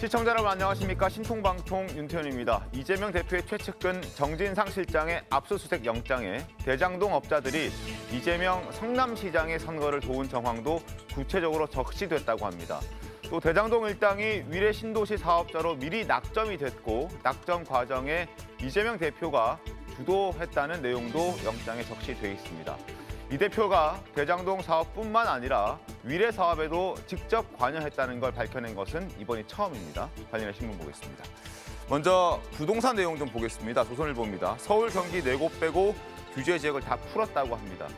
시청자 여러분 안녕하십니까. 신통방통 윤태현입니다. 이재명 대표의 최측근 정진상 실장의 압수수색 영장에 대장동 업자들이 이재명 성남시장의 선거를 도운 정황도 구체적으로 적시됐다고 합니다. 또 대장동 일당이 위례 신도시 사업자로 미리 낙점이 됐고 낙점 과정에 이재명 대표가 주도했다는 내용도 영장에 적시돼 있습니다. 이 대표가 대장동 사업뿐만 아니라 위례 사업에도 직접 관여했다는 걸 밝혀낸 것은 이번이 처음입니다. 관련해 신문 보겠습니다. 먼저 부동산 내용 좀 보겠습니다. 조선일보입니다. 서울, 경기 4곳 빼고 규제 지역을 다 풀었다고 합니다.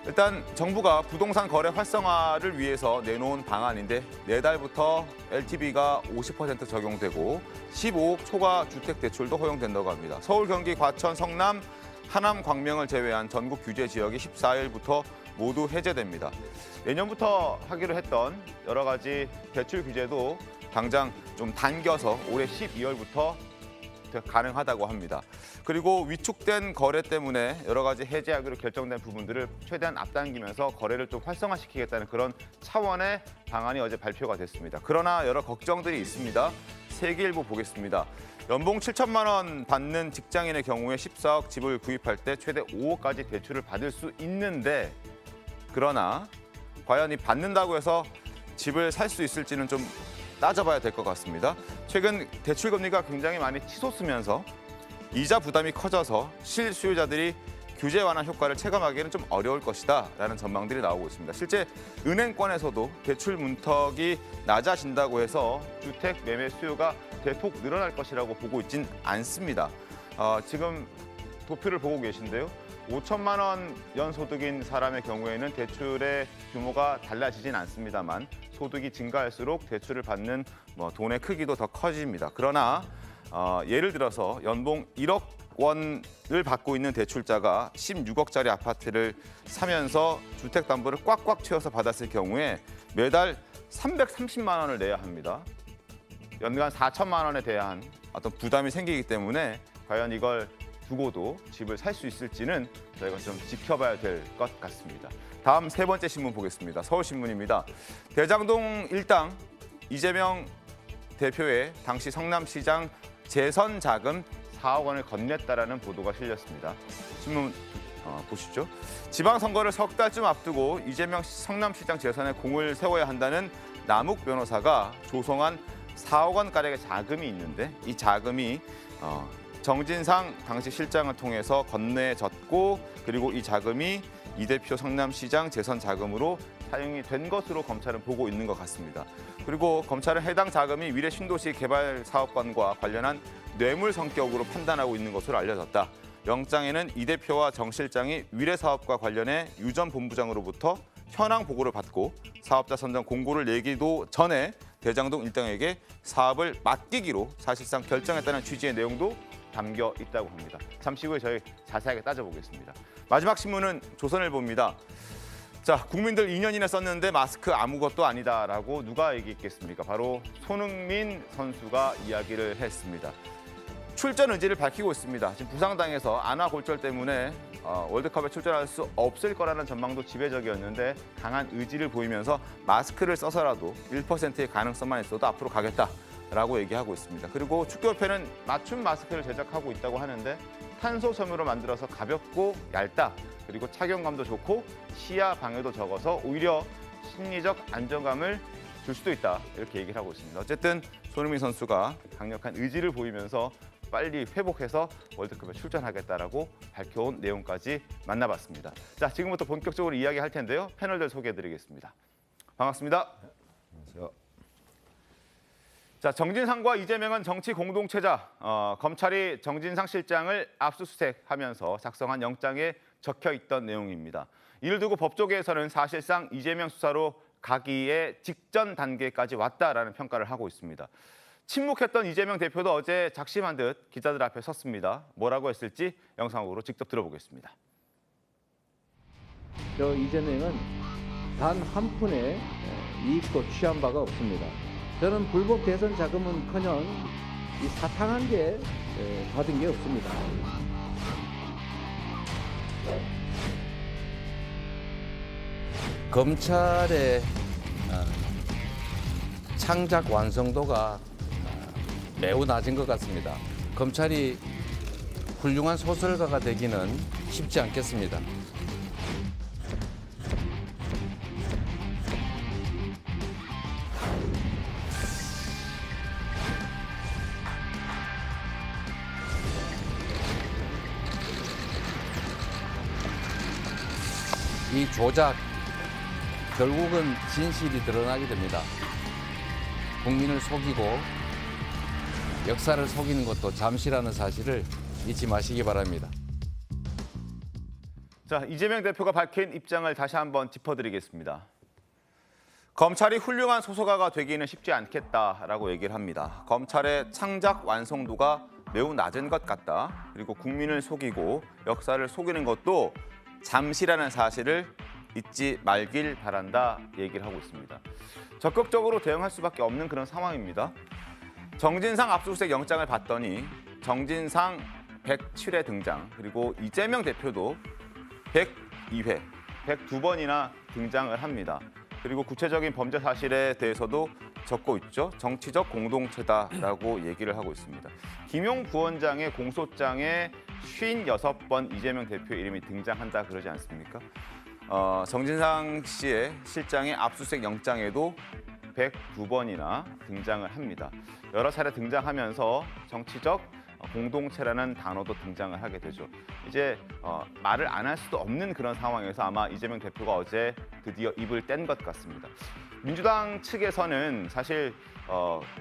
일단 정부가 부동산 거래 활성화를 위해서 내놓은 방안인데 내달부터 LTV가 50% 적용되고 15억 초과 주택 대출도 허용된다고 합니다. 서울, 경기, 과천, 성남, 하남, 광명을 제외한 전국 규제 지역이 14일부터 모두 해제됩니다. 내년부터 하기로 했던 여러 가지 대출 규제도 당장 좀 당겨서 올해 12월부터 가능하다고 합니다. 그리고 위축된 거래 때문에 여러 가지 해제하기로 결정된 부분들을 최대한 앞당기면서 거래를 좀 활성화시키겠다는 그런 차원의 방안이 어제 발표가 됐습니다. 그러나 여러 걱정들이 있습니다. 세계일보 보겠습니다. 연봉 7천만 원 받는 직장인의 경우에 14억 집을 구입할 때 최대 5억까지 대출을 받을 수 있는데 그러나 과연 이 받는다고 해서 집을 살 수 있을지는 좀 따져봐야 될 것 같습니다. 최근 대출 금리가 굉장히 많이 치솟으면서 이자 부담이 커져서 실수요자들이 규제 완화 효과를 체감하기에는 좀 어려울 것이다라는 전망들이 나오고 있습니다. 실제 은행권에서도 대출 문턱이 낮아진다고 해서 주택 매매 수요가 대폭 늘어날 것이라고 보고 있진 않습니다. 지금 도표를 보고 계신데요. 5천만 원 연소득인 사람의 경우에는 대출의 규모가 달라지진 않습니다만 소득이 증가할수록 대출을 받는 돈의 크기도 더 커집니다. 그러나 예를 들어서 연봉 1억 원을 받고 있는 대출자가 16억짜리 아파트를 사면서 주택담보를 꽉꽉 채워서 받았을 경우에 매달 330만 원을 내야 합니다. 연간 4천만 원에 대한 어떤 부담이 생기기 때문에 과연 이걸 두고도 집을 살 수 있을지는 저희가 좀 지켜봐야 될 것 같습니다. 다음 세 번째 신문 보겠습니다. 서울신문입니다. 대장동 일당 이재명 대표의 당시 성남시장 재선 자금 4억 원을 건넸다라는 보도가 실렸습니다. 신문 보시죠. 지방선거를 석 달쯤 앞두고 이재명 성남시장 재선에 공을 세워야 한다는 남욱 변호사가 조성한 4억 원가량의 자금이 있는데 이 자금이 정진상 당시 실장을 통해서 건네졌고 그리고 이 자금이 이 대표 성남시장 재선 자금으로 사용이 된 것으로 검찰은 보고 있는 것 같습니다. 그리고 검찰은 해당 자금이 위례 신도시 개발 사업권과 관련한 뇌물 성격으로 판단하고 있는 것으로 알려졌다. 영장에는 이 대표와 정 실장이 위례 사업과 관련해 유 전 본부장으로부터 현황 보고를 받고 사업자 선정 공고를 내기도 전에 대장동 일당에게 사업을 맡기기로 사실상 결정했다는 취지의 내용도 담겨 있다고 합니다. 잠시 후에 저희 자세하게 따져보겠습니다. 마지막 신문은 조선일보입니다. 자, 국민들 2년이나 썼는데 마스크 아무것도 아니다라고 누가 얘기했겠습니까? 바로 손흥민 선수가 이야기를 했습니다. 출전 의지를 밝히고 있습니다. 지금 부상당해서 안아 골절 때문에 월드컵에 출전할 수 없을 거라는 전망도 지배적이었는데 강한 의지를 보이면서 마스크를 써서라도 1%의 가능성만 있어도 앞으로 가겠다라고 얘기하고 있습니다. 그리고 축구협회는 맞춤 마스크를 제작하고 있다고 하는데 탄소 섬유로 만들어서 가볍고 얇다. 그리고 착용감도 좋고 시야 방해도 적어서 오히려 심리적 안정감을 줄 수도 있다. 이렇게 얘기를 하고 있습니다. 어쨌든 손흥민 선수가 강력한 의지를 보이면서 빨리 회복해서 월드컵에 출전하겠다라고 밝혀온 내용까지 만나봤습니다. 자, 지금부터 본격적으로 이야기할 텐데요. 패널들 소개해드리겠습니다. 반갑습니다. 안녕하세요. 자, 정진상과 이재명은 정치 공동체자. 검찰이 정진상 실장을 압수수색하면서 작성한 영장에 적혀 있던 내용입니다. 이를 두고 법조계에서는 사실상 이재명 수사로 가기의 직전 단계까지 왔다라는 평가를 하고 있습니다. 침묵했던 이재명 대표도 어제 작심한 듯 기자들 앞에 섰습니다. 뭐라고 했을지 영상으로 직접 들어보겠습니다. 이재명은 단 한 푼의 이익도 취한 바가 없습니다. 저는 불법 대선 자금은커녕 이 사탕한 게 받은 게 없습니다. 검찰의 창작 완성도가 매우 낮은 것 같습니다. 검찰이 훌륭한 소설가가 되기는 쉽지 않겠습니다. 이 조작, 결국은 진실이 드러나게 됩니다. 국민을 속이고 역사를 속이는 것도 잠시라는 사실을 잊지 마시기 바랍니다. 자, 이재명 대표가 밝힌 입장을 다시 한번 짚어드리겠습니다. 검찰이 훌륭한 소설가가 되기는 쉽지 않겠다라고 얘기를 합니다. 검찰의 창작 완성도가 매우 낮은 것 같다. 그리고 국민을 속이고 역사를 속이는 것도 잠시라는 사실을 잊지 말길 바란다 얘기를 하고 있습니다. 적극적으로 대응할 수밖에 없는 그런 상황입니다. 정진상 압수수색 영장을 봤더니 정진상 107회 등장, 그리고 이재명 대표도 102회, 102번이나 등장을 합니다. 그리고 구체적인 범죄 사실에 대해서도 적고 있죠. 정치적 공동체다라고 얘기를 하고 있습니다. 김용 부원장의 공소장에 56번 이재명 대표 이름이 등장한다 그러지 않습니까? 정진상 씨의 실장의 압수수색 영장에도 102번이나 등장을 합니다. 여러 차례 등장하면서 정치적 공동체라는 단어도 등장을 하게 되죠. 이제 말을 안 할 수도 없는 그런 상황에서 아마 이재명 대표가 어제 드디어 입을 뗀 것 같습니다. 민주당 측에서는 사실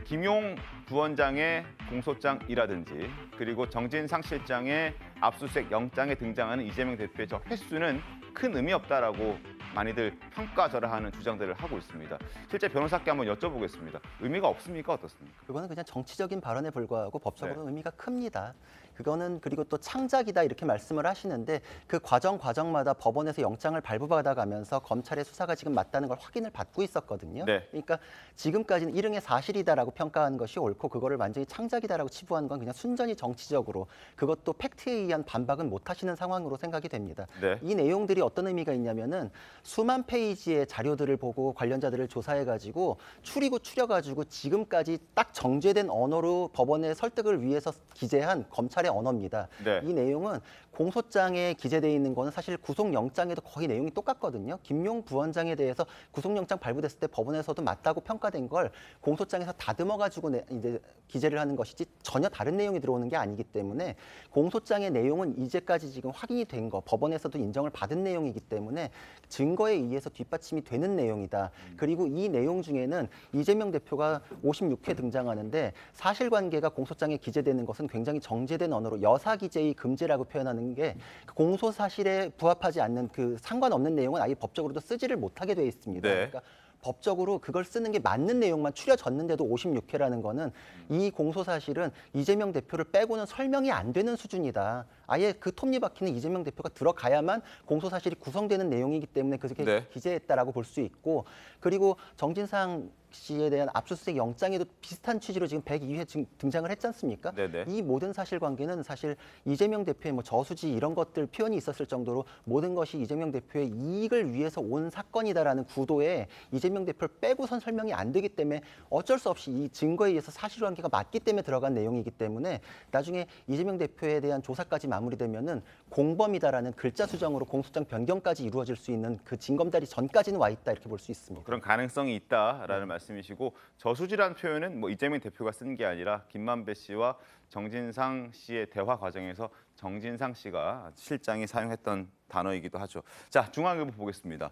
김용 부원장의 공소장이라든지 그리고 정진상 실장의 압수수색 영장에 등장하는 이재명 대표의 저 횟수는 큰 의미 없다라고 많이들 평가절하하는 주장들을 하고 있습니다. 실제 변호사께 한번 여쭤보겠습니다. 의미가 없습니까? 어떻습니까? 그거는 그냥 정치적인 발언에 불과하고 법적으로 네. 의미가 큽니다. 그거는 그리고 또 창작이다 이렇게 말씀을 하시는데 그 과정마다 법원에서 영장을 발부받아가면서 검찰의 수사가 지금 맞다는 걸 확인을 받고 있었거든요. 네. 그러니까 지금까지는 일응의 사실이다라고 평가한 것이 옳고 그거를 완전히 창작이다라고 치부한 건 그냥 순전히 정치적으로 그것도 팩트에 의한 반박은 못 하시는 상황으로 생각이 됩니다. 네. 이 내용들이 어떤 의미가 있냐면은 수만 페이지의 자료들을 보고 관련자들을 조사해가지고 추려가지고 지금까지 딱 정제된 언어로 법원의 설득을 위해서 기재한 검찰의 언어입니다. 네. 이 내용은 공소장에 기재되어 있는 거는 사실 구속영장에도 거의 내용이 똑같거든요. 김용 부원장에 대해서 구속영장 발부됐을 때 법원에서도 맞다고 평가된 걸 공소장에서 다듬어가지고 이제 기재를 하는 것이지 전혀 다른 내용이 들어오는 게 아니기 때문에 공소장의 내용은 이제까지 지금 확인이 된 거, 법원에서도 인정을 받은 내용이기 때문에 증거에 의해서 뒷받침이 되는 내용이다. 그리고 이 내용 중에는 이재명 대표가 56회 등장하는데 사실관계가 공소장에 기재되는 것은 굉장히 정제된 언어로 여사기재의 금지라고 표현하는 게 공소 사실에 부합하지 않는 그 상관없는 내용은 아예 법적으로도 쓰지를 못하게 돼 있습니다. 네. 그러니까 법적으로 그걸 쓰는 게 맞는 내용만 추려졌는데도 56회라는 거는 이 공소 사실은 이재명 대표를 빼고는 설명이 안 되는 수준이다. 아예 그 톱니바퀴는 이재명 대표가 들어가야만 공소 사실이 구성되는 내용이기 때문에 그렇게 네. 기재했다라고 볼 수 있고 그리고 정진상 씨에 대한 압수수색 영장에도 비슷한 취지로 지금 102회 등장을 했지 않습니까? 네네. 이 모든 사실관계는 사실 이재명 대표의 뭐 저수지 이런 것들 표현이 있었을 정도로 모든 것이 이재명 대표의 이익을 위해서 온 사건이다라는 구도에 이재명 대표를 빼고선 설명이 안 되기 때문에 어쩔 수 없이 이 증거에 의해서 사실관계가 맞기 때문에 들어간 내용이기 때문에 나중에 이재명 대표에 대한 조사까지 마무리되면은 공범이다라는 글자 수정으로 공소장 변경까지 이루어질 수 있는 그 징검다리 전까지는 와 있다 이렇게 볼 수 있습니다. 그런 가능성이 있다라는 말씀이시고 저수지라는 표현은 뭐 이재명 대표가 쓴 게 아니라 김만배 씨와 정진상 씨의 대화 과정에서 정진상 씨가 실장이 사용했던 단어이기도 하죠. 자, 중앙일보 보겠습니다.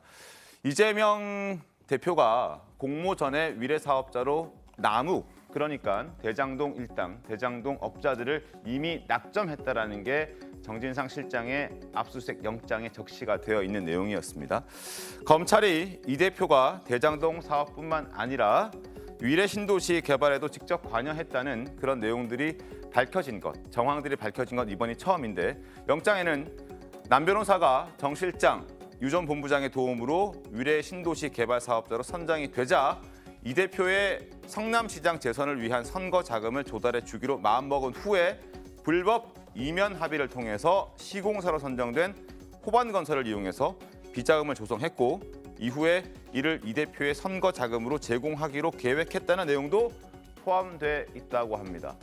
이재명 대표가 공모전의 위례 사업자로 나무, 그러니까 대장동 일당, 대장동 업자들을 이미 낙점했다라는 게 정진상 실장의 압수수색 영장에 적시가 되어 있는 내용이었습니다. 검찰이 이 대표가 대장동 사업뿐만 아니라 위례 신도시 개발에도 직접 관여했다는 그런 내용들이 밝혀진 것, 정황들이 밝혀진 건 이번이 처음인데 영장에는 남 변호사가 정 실장, 유 전 본부장의 도움으로 위례 신도시 개발 사업자로 선정이 되자 이 대표의 성남시장 재선을 위한 선거 자금을 조달해 주기로 마음먹은 후에 불법 이면 합의를 통해서 시공사로 선정된 호반건설을 이용해서 비자금을 조성했고 이후에 이를 이 대표의 선거 자금으로 제공하기로 계획했다는 내용도 포함돼 있다고 합니다.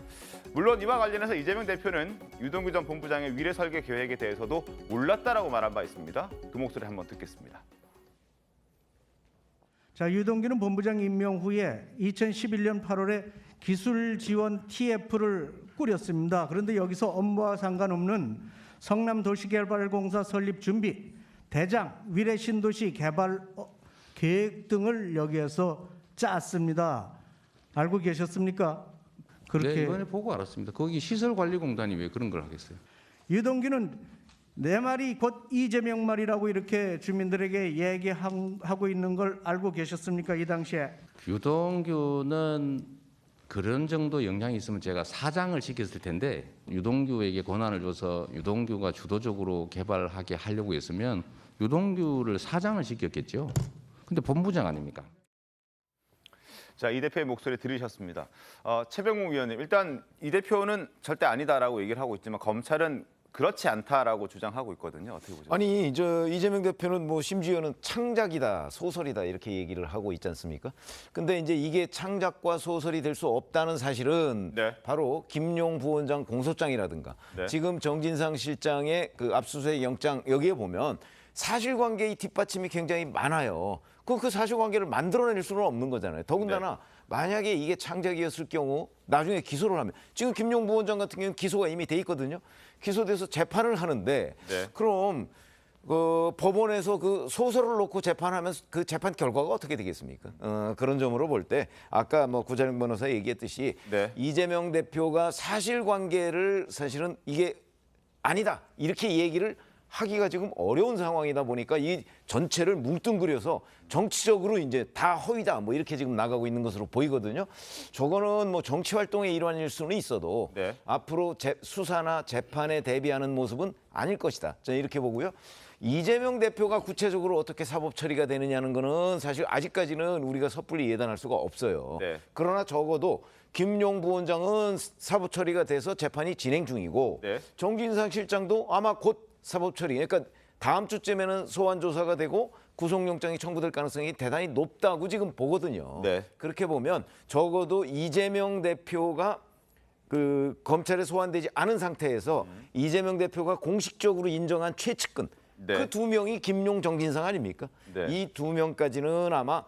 물론 이와 관련해서 이재명 대표는 유동규 전 본부장의 위례 설계 계획에 대해서도 몰랐다라고 말한 바 있습니다. 그 목소리 한번 듣겠습니다. 자, 유동규는 본부장 임명 후에 2011년 8월에 기술 지원 TF를 꾸렸습니다. 그런데 여기서 업무와 상관없는 성남도시개발공사 설립 준비, 대장, 위례 신도시 개발 계획 등을 여기에서 짰습니다. 알고 계셨습니까? 그렇게 네, 이번에 보고 알았습니다. 거기 시설관리공단이 왜 그런 걸 하겠어요? 유동규는 내 말이 곧 이재명 말이라고 이렇게 주민들에게 얘기하고 있는 걸 알고 계셨습니까? 이 당시에. 유동규는 그런 정도 영향이 있으면 제가 사장을 시켰을 텐데 유동규에게 권한을 줘서 유동규가 주도적으로 개발하게 하려고 했으면 유동규를 사장을 시켰겠죠. 근데 본부장 아닙니까? 자, 이 대표의 목소리 들으셨습니다. 최병욱 위원님, 일단 이 대표는 절대 아니다라고 얘기를 하고 있지만 검찰은 그렇지 않다라고 주장하고 있거든요. 어떻게 보세요? 아니 저 이재명 대표는 뭐 심지어는 창작이다, 소설이다 이렇게 얘기를 하고 있지 않습니까? 근데 이제 이게 창작과 소설이 될 수 없다는 사실은 네. 바로 김용 부원장 공소장이라든가 네. 지금 정진상 실장의 그 압수수색 영장 여기에 보면 사실관계의 뒷받침이 굉장히 많아요. 그 사실관계를 만들어낼 수는 없는 거잖아요. 더군다나 만약에 이게 창작이었을 경우 나중에 기소를 하면 지금 김용 부원장 같은 경우는 기소가 이미 돼 있거든요. 기소돼서 재판을 하는데 네. 그럼 그 법원에서 그 소설을 놓고 재판하면 그 재판 결과가 어떻게 되겠습니까? 그런 점으로 볼 때 아까 뭐 구자룡 변호사 얘기했듯이 네. 이재명 대표가 사실관계를 사실은 이게 아니다 이렇게 얘기를 하기가 지금 어려운 상황이다 보니까 이 전체를 뭉뚱그려서 정치적으로 이제 다 허위다 뭐 이렇게 지금 나가고 있는 것으로 보이거든요. 저거는 뭐 정치 활동의 일환일 수는 있어도 네. 앞으로 수사나 재판에 대비하는 모습은 아닐 것이다. 저는 이렇게 보고요. 이재명 대표가 구체적으로 어떻게 사법 처리가 되느냐는 거는 사실 아직까지는 우리가 섣불리 예단할 수가 없어요. 네. 그러나 적어도 김용 부원장은 사법 처리가 돼서 재판이 진행 중이고 네. 정진상 실장도 아마 곧 사법 처리, 그러니까 다음 주쯤에는 소환 조사가 되고 구속영장이 청구될 가능성이 대단히 높다고 지금 보거든요. 네. 그렇게 보면 적어도 이재명 대표가 그 검찰에 소환되지 않은 상태에서 이재명 대표가 공식적으로 인정한 최측근 네. 그 두 명이 김용, 정진상 아닙니까? 네. 이 두 명까지는 아마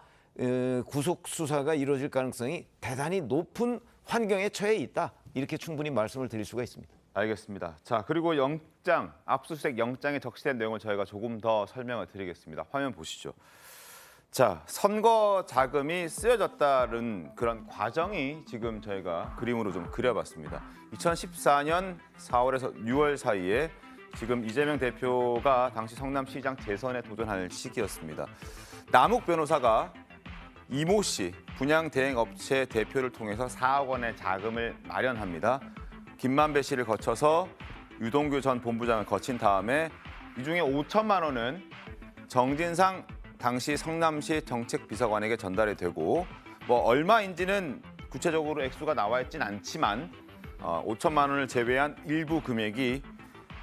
구속 수사가 이루어질 가능성이 대단히 높은 환경에 처해 있다. 이렇게 충분히 말씀을 드릴 수가 있습니다. 알겠습니다. 자, 그리고 영장, 압수수색 영장에 적시된 내용을 저희가 조금 더 설명을 드리겠습니다. 화면 보시죠. 자, 선거 자금이 쓰여졌다는 그런 과정이 지금 저희가 그림으로 좀 그려봤습니다. 2014년 4월에서 6월 사이에 지금 이재명 대표가 당시 성남시장 재선에 도전할 시기였습니다. 남욱 변호사가 이모 씨 분양대행업체 대표를 통해서 4억 원의 자금을 마련합니다. 김만배 씨를 거쳐서 유동규 전 본부장을 거친 다음에 이 중에 5천만 원은 정진상 당시 성남시 정책비서관에게 전달이 되고 뭐 얼마인지는 구체적으로 액수가 나와 있진 않지만 5천만 원을 제외한 일부 금액이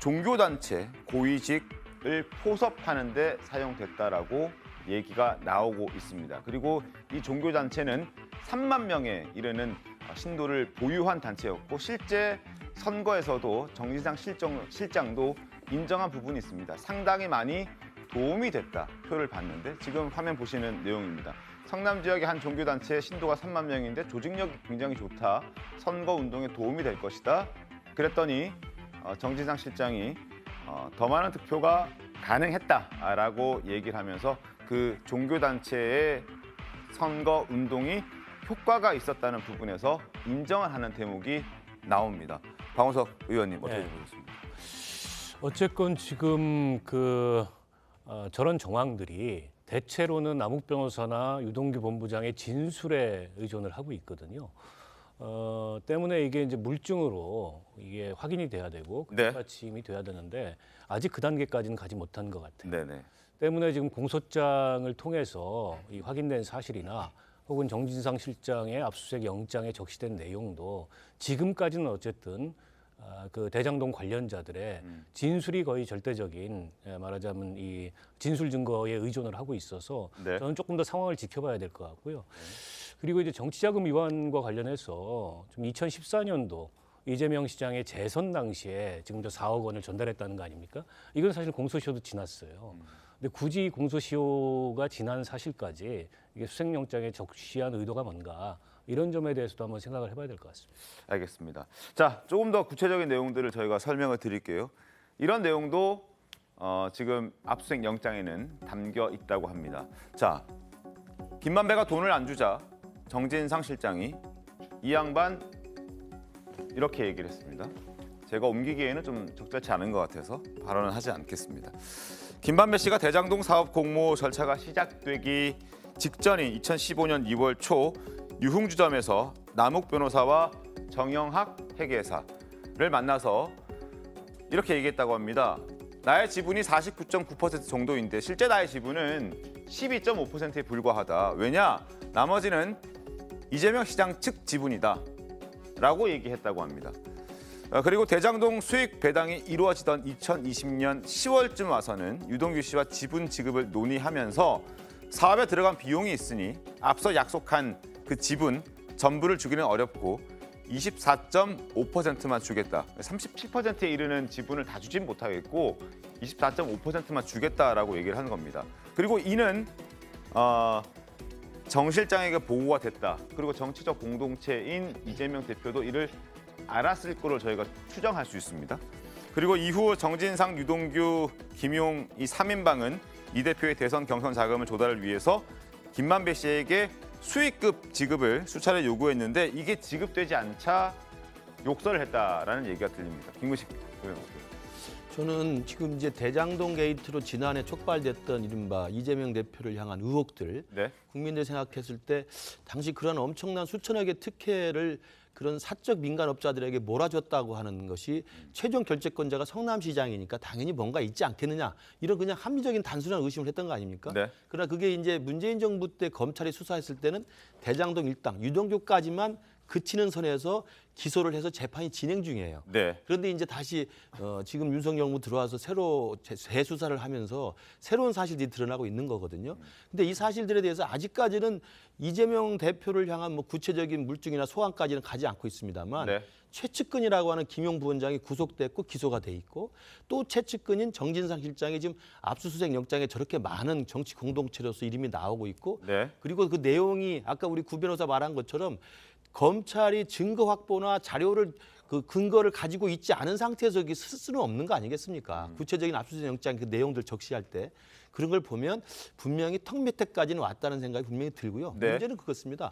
종교단체 고위직을 포섭하는 데 사용됐다라고 얘기가 나오고 있습니다. 그리고 이 종교단체는 3만 명에 이르는 신도를 보유한 단체였고 실제 선거에서도 정진상 실장도 인정한 부분이 있습니다. 상당히 많이 도움이 됐다 표를 봤는데 지금 화면 보시는 내용입니다. 성남 지역의 한 종교단체의 신도가 3만 명인데 조직력이 굉장히 좋다. 선거운동에 도움이 될 것이다. 그랬더니 정진상 실장이 더 많은 득표가 가능했다라고 얘기를 하면서 그 종교단체의 선거운동이 효과가 있었다는 부분에서 인정을 하는 대목이 나옵니다. 박원석 의원님 어떻게 보셨습니까? 어쨌건 지금 저런 정황들이 대체로는 남욱 변호사나 유동규 본부장의 진술에 의존을 하고 있거든요. 때문에 이게 이제 물증으로 이게 확인이 돼야 되고 네. 받침이 돼야 되는데 아직 그 단계까지는 가지 못한 것 같아요. 네네. 때문에 지금 공소장을 통해서 이 확인된 사실이나 혹은 정진상 실장의 압수수색 영장에 적시된 내용도 지금까지는 어쨌든 그 대장동 관련자들의 진술이 거의 절대적인 말하자면 이 진술 증거에 의존을 하고 있어서 네. 저는 조금 더 상황을 지켜봐야 될 것 같고요. 그리고 이제 정치자금 위반과 관련해서 좀 2014년도 이재명 시장의 재선 당시에 지금 저 4억 원을 전달했다는 거 아닙니까? 이건 사실 공소시효도 지났어요. 근데 굳이 공소시효가 지난 사실까지 이게 수색영장에 적시한 의도가 뭔가 이런 점에 대해서도 한번 생각을 해봐야 될 것 같습니다. 알겠습니다. 자, 조금 더 구체적인 내용들을 저희가 설명을 드릴게요. 이런 내용도 지금 압수수색 영장에는 담겨 있다고 합니다. 자, 김만배가 돈을 안 주자 정진상 실장이 이 양반 이렇게 얘기를 했습니다. 제가 옮기기에는 좀 적절치 않은 것 같아서 발언은 하지 않겠습니다. 김만배 씨가 대장동 사업 공모 절차가 시작되기 직전인 2015년 2월 초 유흥주점에서 남욱 변호사와 정영학 회계사를 만나서 이렇게 얘기했다고 합니다. 나의 지분이 49.9% 정도인데 실제 나의 지분은 12.5%에 불과하다. 왜냐? 나머지는 이재명 시장 측 지분이다. 라고 얘기했다고 합니다. 그리고 대장동 수익 배당이 이루어지던 2020년 10월쯤 와서는 유동규 씨와 지분 지급을 논의하면서 사업에 들어간 비용이 있으니 앞서 약속한 그 지분 전부를 주기는 어렵고 24.5%만 주겠다. 37%에 이르는 지분을 다 주진 못하겠고 24.5%만 주겠다라고 얘기를 하는 겁니다. 그리고 이는 정 실장에게 보고가 됐다. 그리고 정치적 공동체인 이재명 대표도 이를 알았을 거로 저희가 추정할 수 있습니다. 그리고 이후 정진상, 유동규, 김용 이 3인방은 이 대표의 대선 경선 자금을 조달을 위해서 김만배 씨에게 수익급 지급을 수차례 요구했는데 이게 지급되지 않자 욕설을 했다라는 얘기가 들립니다. 김구식 의원 어떻게? 저는 지금 이제 대장동 게이트로 지난해 촉발됐던 이른바 이재명 대표를 향한 의혹들 네. 국민들이 생각했을 때 당시 그런 엄청난 수천억의 특혜를 그런 사적 민간업자들에게 몰아줬다고 하는 것이 최종 결재권자가 성남시장이니까 당연히 뭔가 있지 않겠느냐 이런 그냥 합리적인 단순한 의심을 했던 거 아닙니까? 네. 그러나 그게 이제 문재인 정부 때 검찰이 수사했을 때는 대장동 일당 유동규까지만 그치는 선에서 기소를 해서 재판이 진행 중이에요. 네. 그런데 이제 다시 지금 윤석열 정부 들어와서 새로 재수사를 하면서 새로운 사실들이 드러나고 있는 거거든요. 근데 이 사실들에 대해서 아직까지는 이재명 대표를 향한 뭐 구체적인 물증이나 소환까지는 가지 않고 있습니다만 네. 최측근이라고 하는 김용 부원장이 구속됐고 기소가 돼 있고 또 최측근인 정진상 실장이 지금 압수수색 영장에 저렇게 많은 정치 공동체로서 이름이 나오고 있고 네. 그리고 그 내용이 아까 우리 구 변호사 말한 것처럼 검찰이 증거 확보나 자료를 그 근거를 가지고 있지 않은 상태에서 쓸 수는 없는 거 아니겠습니까? 구체적인 압수수색 영장 그 내용들 적시할 때 그런 걸 보면 분명히 턱 밑에까지는 왔다는 생각이 분명히 들고요. 네. 문제는 그렇습니다.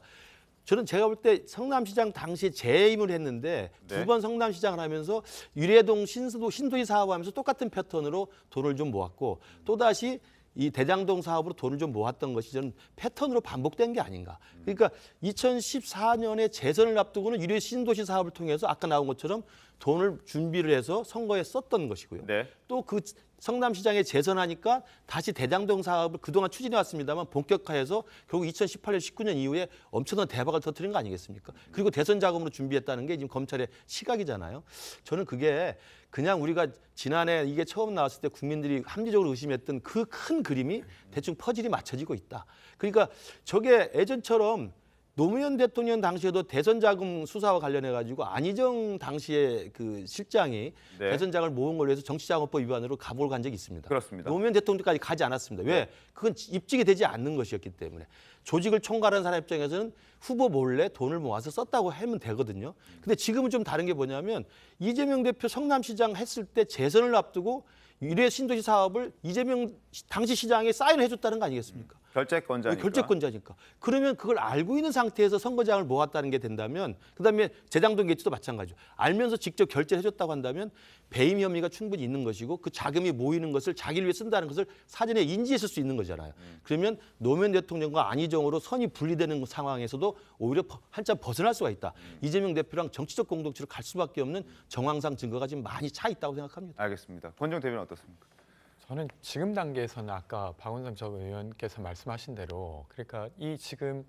저는 제가 볼 때 성남시장 당시에 재임을 했는데 네. 두 번 성남시장을 하면서 유래동 신도시 사업하면서 똑같은 패턴으로 돈을 좀 모았고 또다시 이 대장동 사업으로 돈을 좀 모았던 것이 저는 패턴으로 반복된 게 아닌가. 그러니까 2014년에 재선을 앞두고는 유래 신도시 사업을 통해서 아까 나온 것처럼 돈을 준비를 해서 선거에 썼던 것이고요. 네. 또 그 성남시장에 재선하니까 다시 대장동 사업을 그동안 추진해 왔습니다만 본격화해서 결국 2018년, 19년 이후에 엄청난 대박을 터뜨린 거 아니겠습니까? 그리고 대선 자금으로 준비했다는 게 지금 검찰의 시각이잖아요. 저는 그게 그냥 우리가 지난해 이게 처음 나왔을 때 국민들이 합리적으로 의심했던 그 큰 그림이 대충 퍼즐이 맞춰지고 있다. 그러니까 저게 예전처럼 노무현 대통령 당시에도 대선 자금 수사와 관련해 가지고 안희정 당시에 그 실장이 네. 대선 자금을 모은 걸로 해서 정치자금법 위반으로 감옥을 간 적이 있습니다. 그렇습니다. 노무현 대통령까지 가지 않았습니다. 왜? 그건 입증이 되지 않는 것이었기 때문에. 조직을 총괄하는 사람 입장에서는 후보 몰래 돈을 모아서 썼다고 하면 되거든요. 근데 지금은 좀 다른 게 뭐냐면 이재명 대표 성남시장 했을 때 재선을 앞두고 유래 신도시 사업을 이재명 당시 시장에 사인을 해줬다는 거 아니겠습니까? 결재권자니까. 결재권자니까. 그러면 그걸 알고 있는 상태에서 선거장을 모았다는 게 된다면 그다음에 대장동 게이트도 마찬가지죠. 알면서 직접 결제를 해줬다고 한다면 배임 혐의가 충분히 있는 것이고 그 자금이 모이는 것을 자기를 위해 쓴다는 것을 사전에 인지했을 수 있는 거잖아요. 그러면 노무현 대통령과 안희정으로 선이 분리되는 상황에서도 오히려 한참 벗어날 수가 있다. 이재명 대표랑 정치적 공동체로 갈 수밖에 없는 정황상 증거가 지금 많이 차 있다고 생각합니다. 알겠습니다. 권정 대변인 어떻습니까? 저는 지금 단계에서는 아까 박원순 전 의원께서 말씀하신 대로 그러니까 이 지금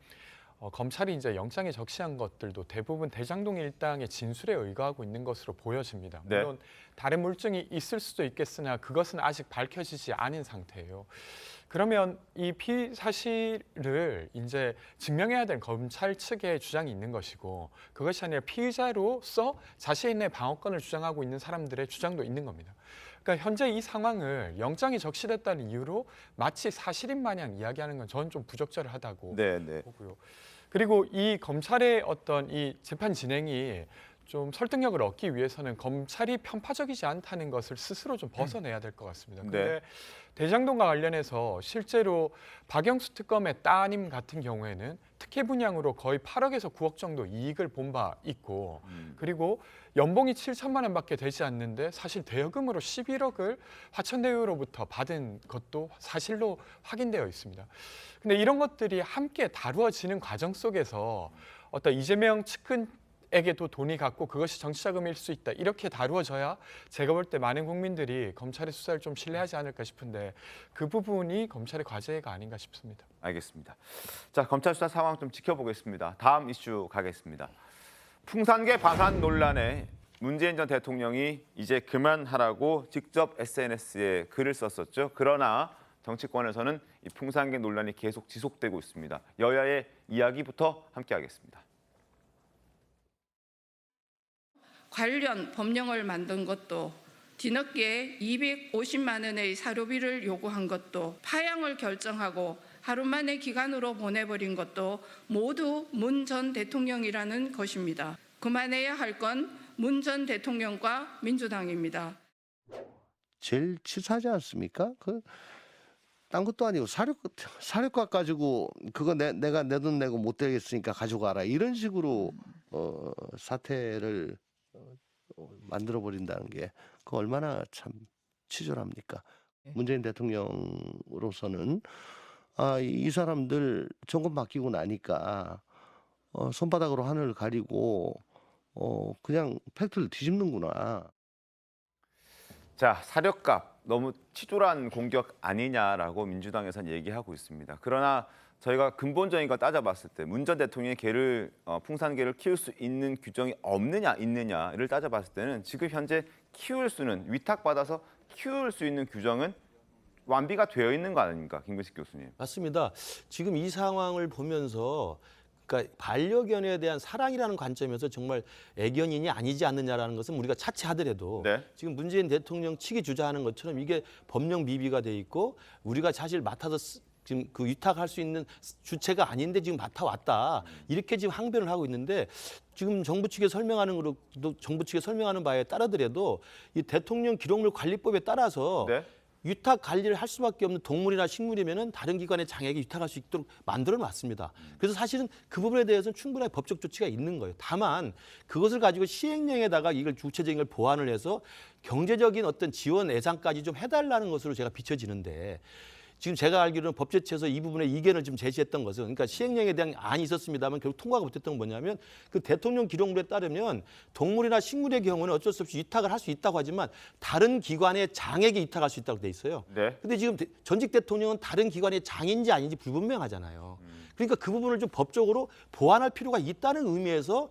검찰이 이제 영장에 적시한 것들도 대부분 대장동 일당의 진술에 의거하고 있는 것으로 보여집니다. 네. 물론 다른 물증이 있을 수도 있겠으나 그것은 아직 밝혀지지 않은 상태예요. 그러면 이 피의 사실을 이제 증명해야 될 검찰 측의 주장이 있는 것이고 그것이 아니라 피의자로서 자신의 방어권을 주장하고 있는 사람들의 주장도 있는 겁니다. 그러니까 현재 이 상황을 영장이 적시됐다는 이유로 마치 사실인 마냥 이야기하는 건 저는 좀 부적절하다고 네, 네. 보고요. 그리고 이 검찰의 어떤 이 재판 진행이 좀 설득력을 얻기 위해서는 검찰이 편파적이지 않다는 것을 스스로 좀 벗어내야 될 것 같습니다. 근데 네. 대장동과 관련해서 실제로 박영수 특검의 따님 같은 경우에는 특혜 분양으로 거의 8억에서 9억 정도 이익을 본 바 있고 그리고 연봉이 7천만 원밖에 되지 않는데 사실 대여금으로 11억을 화천대유로부터 받은 것도 사실로 확인되어 있습니다. 근데 이런 것들이 함께 다루어지는 과정 속에서 어떤 이재명 측근에게도 돈이 갔고 그것이 정치자금일 수 있다. 이렇게 다루어져야 제가 볼 때 많은 국민들이 검찰의 수사를 좀 신뢰하지 않을까 싶은데 그 부분이 검찰의 과제가 아닌가 싶습니다. 알겠습니다. 자, 검찰 수사 상황 좀 지켜보겠습니다. 다음 이슈 가겠습니다. 풍산계 반환 논란에 문재인 전 대통령이 이제 그만하라고 직접 SNS에 글을 썼었죠. 그러나 정치권에서는 이 풍산계 논란이 계속 지속되고 있습니다. 여야의 이야기부터 함께하겠습니다. 관련 법령을 만든 것도 뒤늦게 250만 원의 사료비를 요구한 것도 파양을 결정하고 하루 만에 기간으로 보내버린 것도 모두 문 전 대통령이라는 것입니다. 그만해야 할 건 문 전 대통령과 민주당입니다. 제일 치사하지 않습니까? 딴 것도 아니고 사료값 가지고 그거 내가 내 돈 내고 못 되겠으니까 가져가라 이런 식으로 사태를 만들어 버린다는 게 그 얼마나 참 치졸합니까? 문재인 대통령으로서는 이 사람들 정권 바뀌고 나니까 손바닥으로 하늘을 가리고 그냥 팩트를 뒤집는구나. 자, 사료값 너무 치졸한 공격 아니냐라고 민주당에서는 얘기하고 있습니다. 그러나 저희가 근본적인 걸 따져봤을 때 문 전 대통령의 풍산개를 키울 수 있는 규정이 없느냐 있느냐를 따져봤을 때는 지금 현재 키울 수는 위탁받아서 키울 수 있는 규정은 완비가 되어 있는 거 아닙니까, 김근식 교수님? 맞습니다. 지금 이 상황을 보면서 그러니까 반려견에 대한 사랑이라는 관점에서 정말 애견인이 아니지 않느냐라는 것은 우리가 차치하더라도 네. 지금 문재인 대통령 측이 주장하는 것처럼 이게 법령 미비가 돼 있고 우리가 사실 맡아서 지금 그 위탁할 수 있는 주체가 아닌데 지금 맡아왔다 이렇게 지금 항변을 하고 있는데 지금 정부 측에 설명하는 바에 따르더라도 이 대통령 기록물 관리법에 따라서 네. 위탁 관리를 할 수밖에 없는 동물이나 식물이면은 다른 기관의 장에게 위탁할 수 있도록 만들어 놨습니다. 그래서 사실은 그 부분에 대해서는 충분한 법적 조치가 있는 거예요. 다만 그것을 가지고 시행령에다가 이걸 구체적인 걸 보완을 해서 경제적인 어떤 지원 예산까지 좀 해달라는 것으로 제가 비춰지는데 지금 제가 알기로는 법제처에서 이 부분에 이견을 좀 제시했던 것은 그러니까 시행령에 대한 안이 있었습니다만 결국 통과가 못했던 건 뭐냐면 그 대통령 기록물에 따르면 동물이나 식물의 경우는 어쩔 수 없이 위탁을 할 수 있다고 하지만 다른 기관의 장에게 위탁할 수 있다고 돼 있어요. 네. 근데 지금 전직 대통령은 다른 기관의 장인지 아닌지 불분명하잖아요. 그러니까 그 부분을 좀 법적으로 보완할 필요가 있다는 의미에서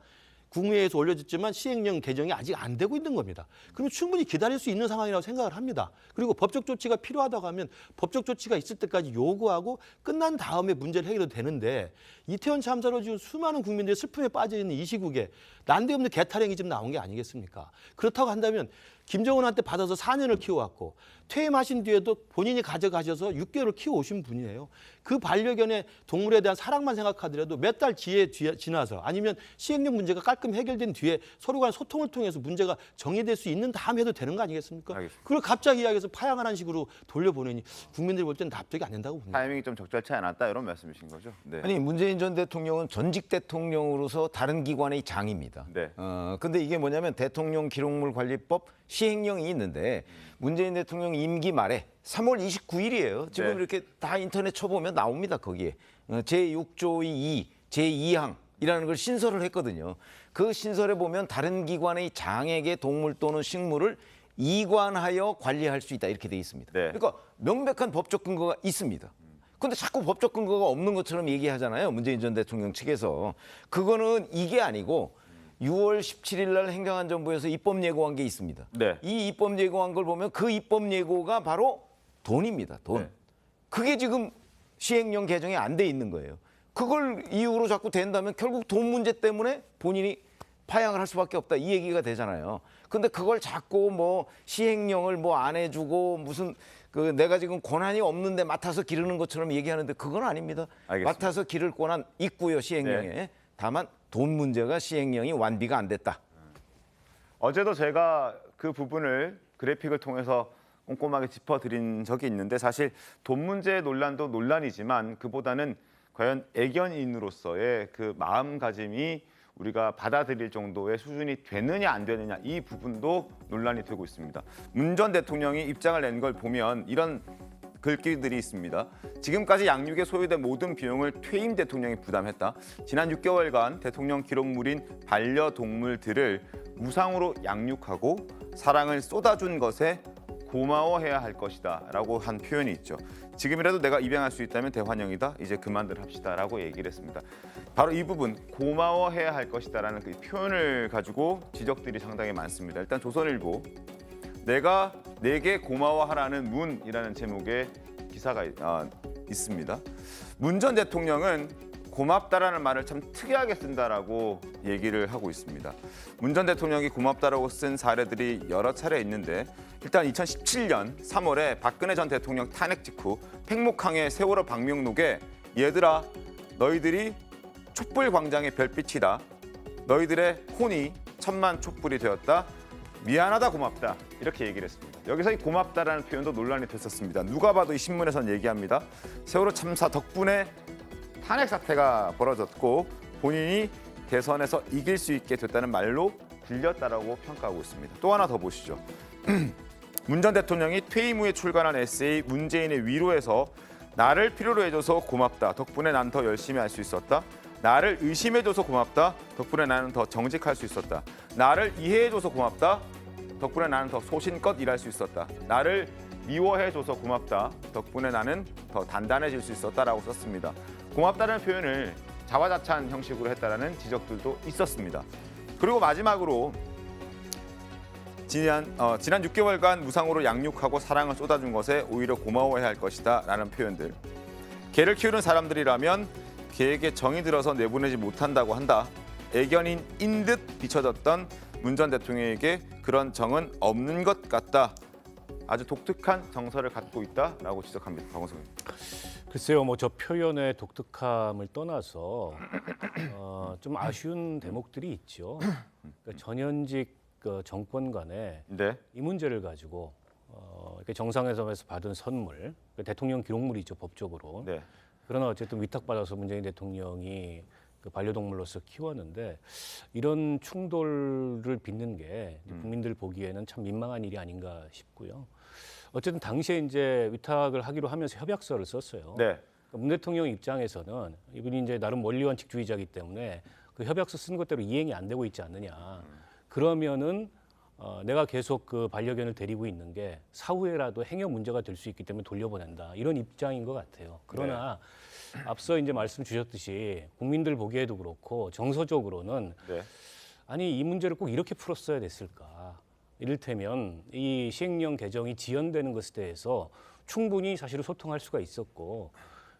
국무회의에서 올려졌지만 시행령 개정이 아직 안 되고 있는 겁니다. 그러면 충분히 기다릴 수 있는 상황이라고 생각을 합니다. 그리고 법적 조치가 필요하다고 하면 법적 조치가 있을 때까지 요구하고 끝난 다음에 문제를 해결해도 되는데 이태원 참사로 지금 수많은 국민들이 슬픔에 빠져 있는 이 시국에 난데없는 개탈행이 지금 나온 게 아니겠습니까? 그렇다고 한다면 김정은한테 받아서 4년을 키워왔고 퇴임하신 뒤에도 본인이 가져가셔서 6개월을 키워오신 분이에요. 그 반려견의 동물에 대한 사랑만 생각하더라도 몇 달 지나서 아니면 시행령 문제가 깔끔히 해결된 뒤에 서로 간 소통을 통해서 문제가 정리될 수 있는 다음에 해도 되는 거 아니겠습니까? 알겠습니다. 그걸 갑자기 이야기해서 파양하는 식으로 돌려보내니 국민들이 볼 때는 납득이 안 된다고 봅니다. 타이밍이 좀 적절치 않았다 이런 말씀이신 거죠? 네. 아니 문재인 전 대통령은 전직 대통령으로서 다른 기관의 장입니다. 네. 근데 이게 뭐냐면 대통령 기록물 관리법 시행령이 있는데 문재인 대통령 임기 말에 3월 29일이에요. 지금 네. 이렇게 다 인터넷 쳐보면 나옵니다. 거기에 제6조의 2, 제2항이라는 걸 신설을 했거든요. 그 신설에 보면 다른 기관의 장에게 동물 또는 식물을 이관하여 관리할 수 있다 이렇게 돼 있습니다. 네. 그러니까 명백한 법적 근거가 있습니다. 근데 자꾸 법적 근거가 없는 것처럼 얘기하잖아요. 문재인 전 대통령 측에서. 그거는 이게 아니고 6월 17일 날 행정안전부에서 입법 예고한 게 있습니다. 네. 이 입법 예고한 걸 보면 그 입법 예고가 바로 돈입니다. 돈. 네. 그게 지금 시행령 개정이 안 돼 있는 거예요. 그걸 이유로 자꾸 된다면 결국 돈 문제 때문에 본인이 파양을 할 수밖에 없다 이 얘기가 되잖아요. 근데 그걸 자꾸 뭐 시행령을 뭐 안 해주고 무슨 그 내가 지금 권한이 없는데 맡아서 기르는 것처럼 얘기하는데 그건 아닙니다. 알겠습니다. 맡아서 기를 권한 있고요 시행령에. 네. 다만 돈 문제가 시행령이 완비가 안 됐다. 어제도 제가 그 부분을 그래픽을 통해서 꼼꼼하게 짚어드린 적이 있는데 사실 돈 문제 논란도 논란이지만 그보다는 과연 애견인으로서의 그 마음가짐이 우리가 받아들일 정도의 수준이 되느냐 안 되느냐 이 부분도 논란이 되고 있습니다. 문 전 대통령이 입장을 낸 걸 보면 이런 글귀들이 있습니다. 지금까지 양육에 소요된 모든 비용을 퇴임 대통령이 부담했다. 지난 6개월간 대통령 기록물인 반려동물들을 무상으로 양육하고 사랑을 쏟아준 것에 고마워해야 할 것이다 라고 한 표현이 있죠. 지금이라도 내가 입양할 수 있다면 대환영이다. 이제 그만들 합시다 라고 얘기를 했습니다. 바로 이 부분 고마워해야 할 것이다 라는 그 표현을 가지고 지적들이 상당히 많습니다. 일단 조선일보 내가 내게 고마워하라는 문이라는 제목의 기사가 있습니다. 문 전 대통령은 고맙다라는 말을 참 특이하게 쓴다라고 얘기를 하고 있습니다. 문 전 대통령이 고맙다라고 쓴 사례들이 여러 차례 있는데 일단 2017년 3월에 박근혜 전 대통령 탄핵 직후 팽목항의 세월호 방명록에 얘들아 너희들이 촛불 광장의 별빛이다. 너희들의 혼이 천만 촛불이 되었다. 미안하다 고맙다 이렇게 얘기를 했습니다. 여기서 이 고맙다라는 표현도 논란이 됐었습니다. 누가 봐도 이 신문에선 얘기합니다. 세월호 참사 덕분에 탄핵 사태가 벌어졌고 본인이 대선에서 이길 수 있게 됐다는 말로 들렸다라고 평가하고 있습니다. 또 하나 더 보시죠. 문 전 대통령이 퇴임 후에 출간한 에세이 문재인의 위로에서 나를 필요로 해줘서 고맙다. 덕분에 난 더 열심히 할 수 있었다. 나를 의심해줘서 고맙다. 덕분에 나는 더 정직할 수 있었다. 나를 이해해줘서 고맙다. 덕분에 나는 더 소신껏 일할 수 있었다. 나를 미워해줘서 고맙다. 덕분에 나는 더 단단해질 수 있었다라고 썼습니다. 고맙다는 표현을 자화자찬 형식으로 했다라는 지적들도 있었습니다. 그리고 마지막으로 지난 6개월간 무상으로 양육하고 사랑을 쏟아준 것에 오히려 고마워해야 할 것이다 라는 표현들. 개를 키우는 사람들이라면 개에게 정이 들어서 내보내지 못한다고 한다. 애견인인 듯 비춰졌던 문 전 대통령에게 그런 정은 없는 것 같다. 아주 독특한 정서를 갖고 있다라고 지적합니다. 박원석 의원. 글쎄요, 뭐 저 표현의 독특함을 떠나서 좀 아쉬운 대목들이 있죠. 그러니까 전현직 정권 간에 네. 이 문제를 가지고 이렇게 정상회담에서 받은 선물, 대통령 기록물이죠 법적으로. 네. 그러나 어쨌든 위탁받아서 문재인 대통령이 그 반려동물로서 키웠는데 이런 충돌을 빚는 게 국민들 보기에는 참 민망한 일이 아닌가 싶고요. 어쨌든 당시에 이제 위탁을 하기로 하면서 협약서를 썼어요. 네. 문 대통령 입장에서는 이분이 이제 나름 원리원칙주의자이기 때문에 그 협약서 쓴 것대로 이행이 안 되고 있지 않느냐. 그러면은 내가 계속 그 반려견을 데리고 있는 게 사후에라도 행여 문제가 될 수 있기 때문에 돌려보낸다. 이런 입장인 것 같아요. 그러나 앞서 이제 말씀 주셨듯이 국민들 보기에도 그렇고 정서적으로는 네. 아니 이 문제를 꼭 이렇게 풀었어야 됐을까. 이를테면 이 시행령 개정이 지연되는 것에 대해서 충분히 사실은 소통할 수가 있었고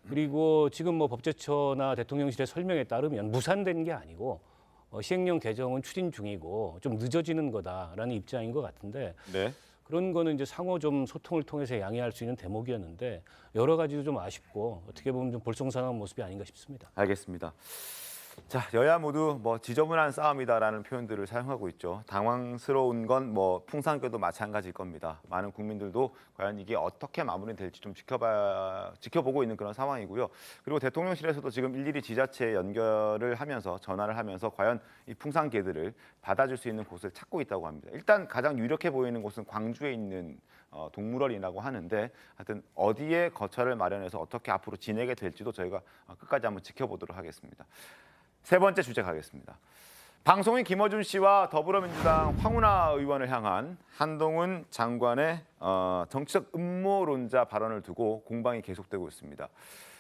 그리고 지금 뭐 법제처나 대통령실의 설명에 따르면 무산된 게 아니고 시행령 개정은 추진 중이고 좀 늦어지는 거다라는 입장인 것 같은데 네. 그런 거는 이제 상호 좀 소통을 통해서 양해할 수 있는 대목이었는데 여러 가지도 좀 아쉽고 어떻게 보면 좀 볼썽사나운 모습이 아닌가 싶습니다. 알겠습니다. 자, 여야 모두 뭐 지저분한 싸움이다라는 표현들을 사용하고 있죠. 당황스러운 건 뭐 풍산교도 마찬가지일 겁니다. 많은 국민들도 과연 이게 어떻게 마무리될지 좀 지켜보고 있는 그런 상황이고요. 그리고 대통령실에서도 지금 일일이 지자체에 연결을 하면서 전화를 하면서 과연 이 풍산개들을 받아줄 수 있는 곳을 찾고 있다고 합니다. 일단 가장 유력해 보이는 곳은 광주에 있는 동물원이라고 하는데 하여튼 어디에 거처를 마련해서 어떻게 앞으로 지내게 될지도 저희가 끝까지 한번 지켜보도록 하겠습니다. 세 번째 주제 가겠습니다. 방송인 김어준 씨와 더불어민주당 황운하 의원을 향한 한동훈 장관의 정치적 음모론자 발언을 두고 공방이 계속되고 있습니다.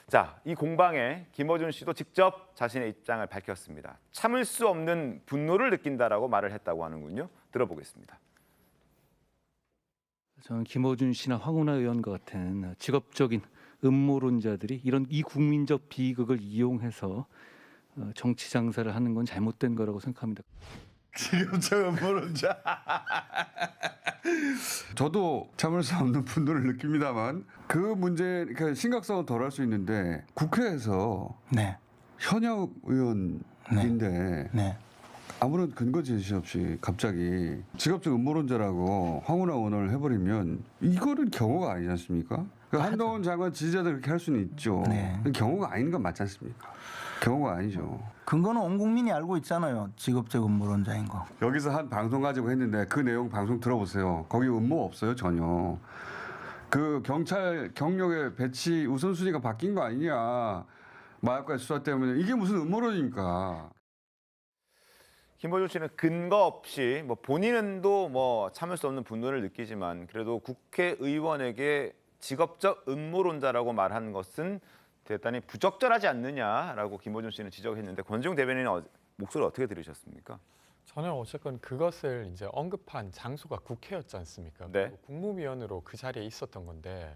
자, 이 공방에 김어준 씨도 직접 자신의 입장을 밝혔습니다. 참을 수 없는 분노를 느낀다라고 말을 했다고 하는군요. 들어보겠습니다. 저는 김어준 씨나 황운하 의원과 같은 직업적인 음모론자들이 이런 이 국민적 비극을 이용해서 정치 장사를 하는 건 잘못된 거라고 생각합니다. 직업적 음모론자. 저도 참을 수 없는 분노를 느낍니다만 그 문제 그러니까 심각성은 덜할 수 있는데 국회에서 네. 현역 의원인데 네. 아무런 근거 제시 없이 갑자기 직업적 음모론자라고 황운하 의원을 해버리면 이거는 경호가 아니지 않습니까? 그러니까 한동훈 장관 지지자들 그렇게 할 수는 있죠. 네. 경호가 아닌 건 맞지 않습니까? 경호가 아니죠. 근거는 온 국민이 알고 있잖아요. 직업적 음모론자인 거. 여기서 한 방송 가지고 했는데 그 내용 방송 들어보세요. 거기 음모 없어요 전혀. 그 경찰 경력의 배치 우선순위가 바뀐 거 아니냐. 마약과의 수사 때문에 이게 무슨 음모론입니까? 김어준 씨는 근거 없이 뭐 본인은도 뭐 참을 수 없는 분노를 느끼지만 그래도 국회의원에게 직업적 음모론자라고 말한 것은 대단히 부적절하지 않느냐라고 김어준 씨는 지적했는데 권지웅 대변인은 목소리 어떻게 들으셨습니까? 저는 어쨌건 그것을 이제 언급한 장소가 국회였지 않습니까? 네. 그리고 국무위원으로 그 자리에 있었던 건데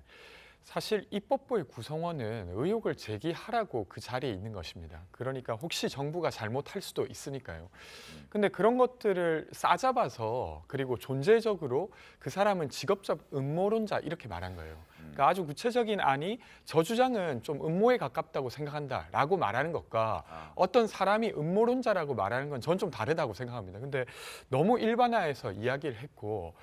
사실 입법부의 구성원은 의혹을 제기하라고 그 자리에 있는 것입니다. 그러니까 혹시 정부가 잘못할 수도 있으니까요. 근데 그런 것들을 싸잡아서 그리고 존재적으로 그 사람은 직업적 음모론자 이렇게 말한 거예요. 그러니까 아주 구체적인 안이 저 주장은 좀 음모에 가깝다고 생각한다라고 말하는 것과 어떤 사람이 음모론자라고 말하는 건 전 좀 다르다고 생각합니다. 근데 너무 일반화해서 이야기를 했고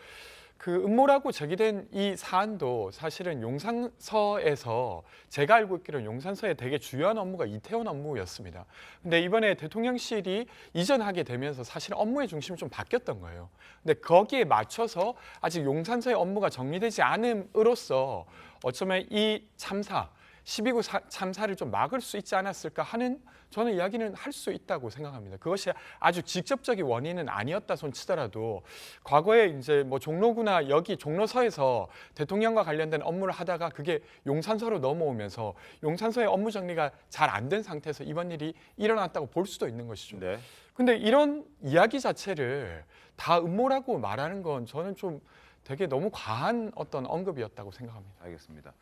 그 음모라고 제기된 이 사안도 사실은 용산서에서 제가 알고 있기로는 용산서의 되게 주요한 업무가 이태원 업무였습니다. 근데 이번에 대통령실이 이전하게 되면서 사실 업무의 중심이 좀 바뀌었던 거예요. 근데 거기에 맞춰서 아직 용산서의 업무가 정리되지 않음으로써 어쩌면 이 참사 12구 참사를 좀 막을 수 있지 않았을까 하는 저는 이야기는 할 수 있다고 생각합니다. 그것이 아주 직접적인 원인은 아니었다 손 치더라도 과거에 이제 뭐 종로구나 여기 종로서에서 대통령과 관련된 업무를 하다가 그게 용산서로 넘어오면서 용산서의 업무 정리가 잘 안 된 상태에서 이번 일이 일어났다고 볼 수도 있는 것이죠. 네. 근데 이런 이야기 자체를 다 음모라고 말하는 건 저는 좀 되게 너무 과한 어떤 언급이었다고 생각합니다. 알겠습니다.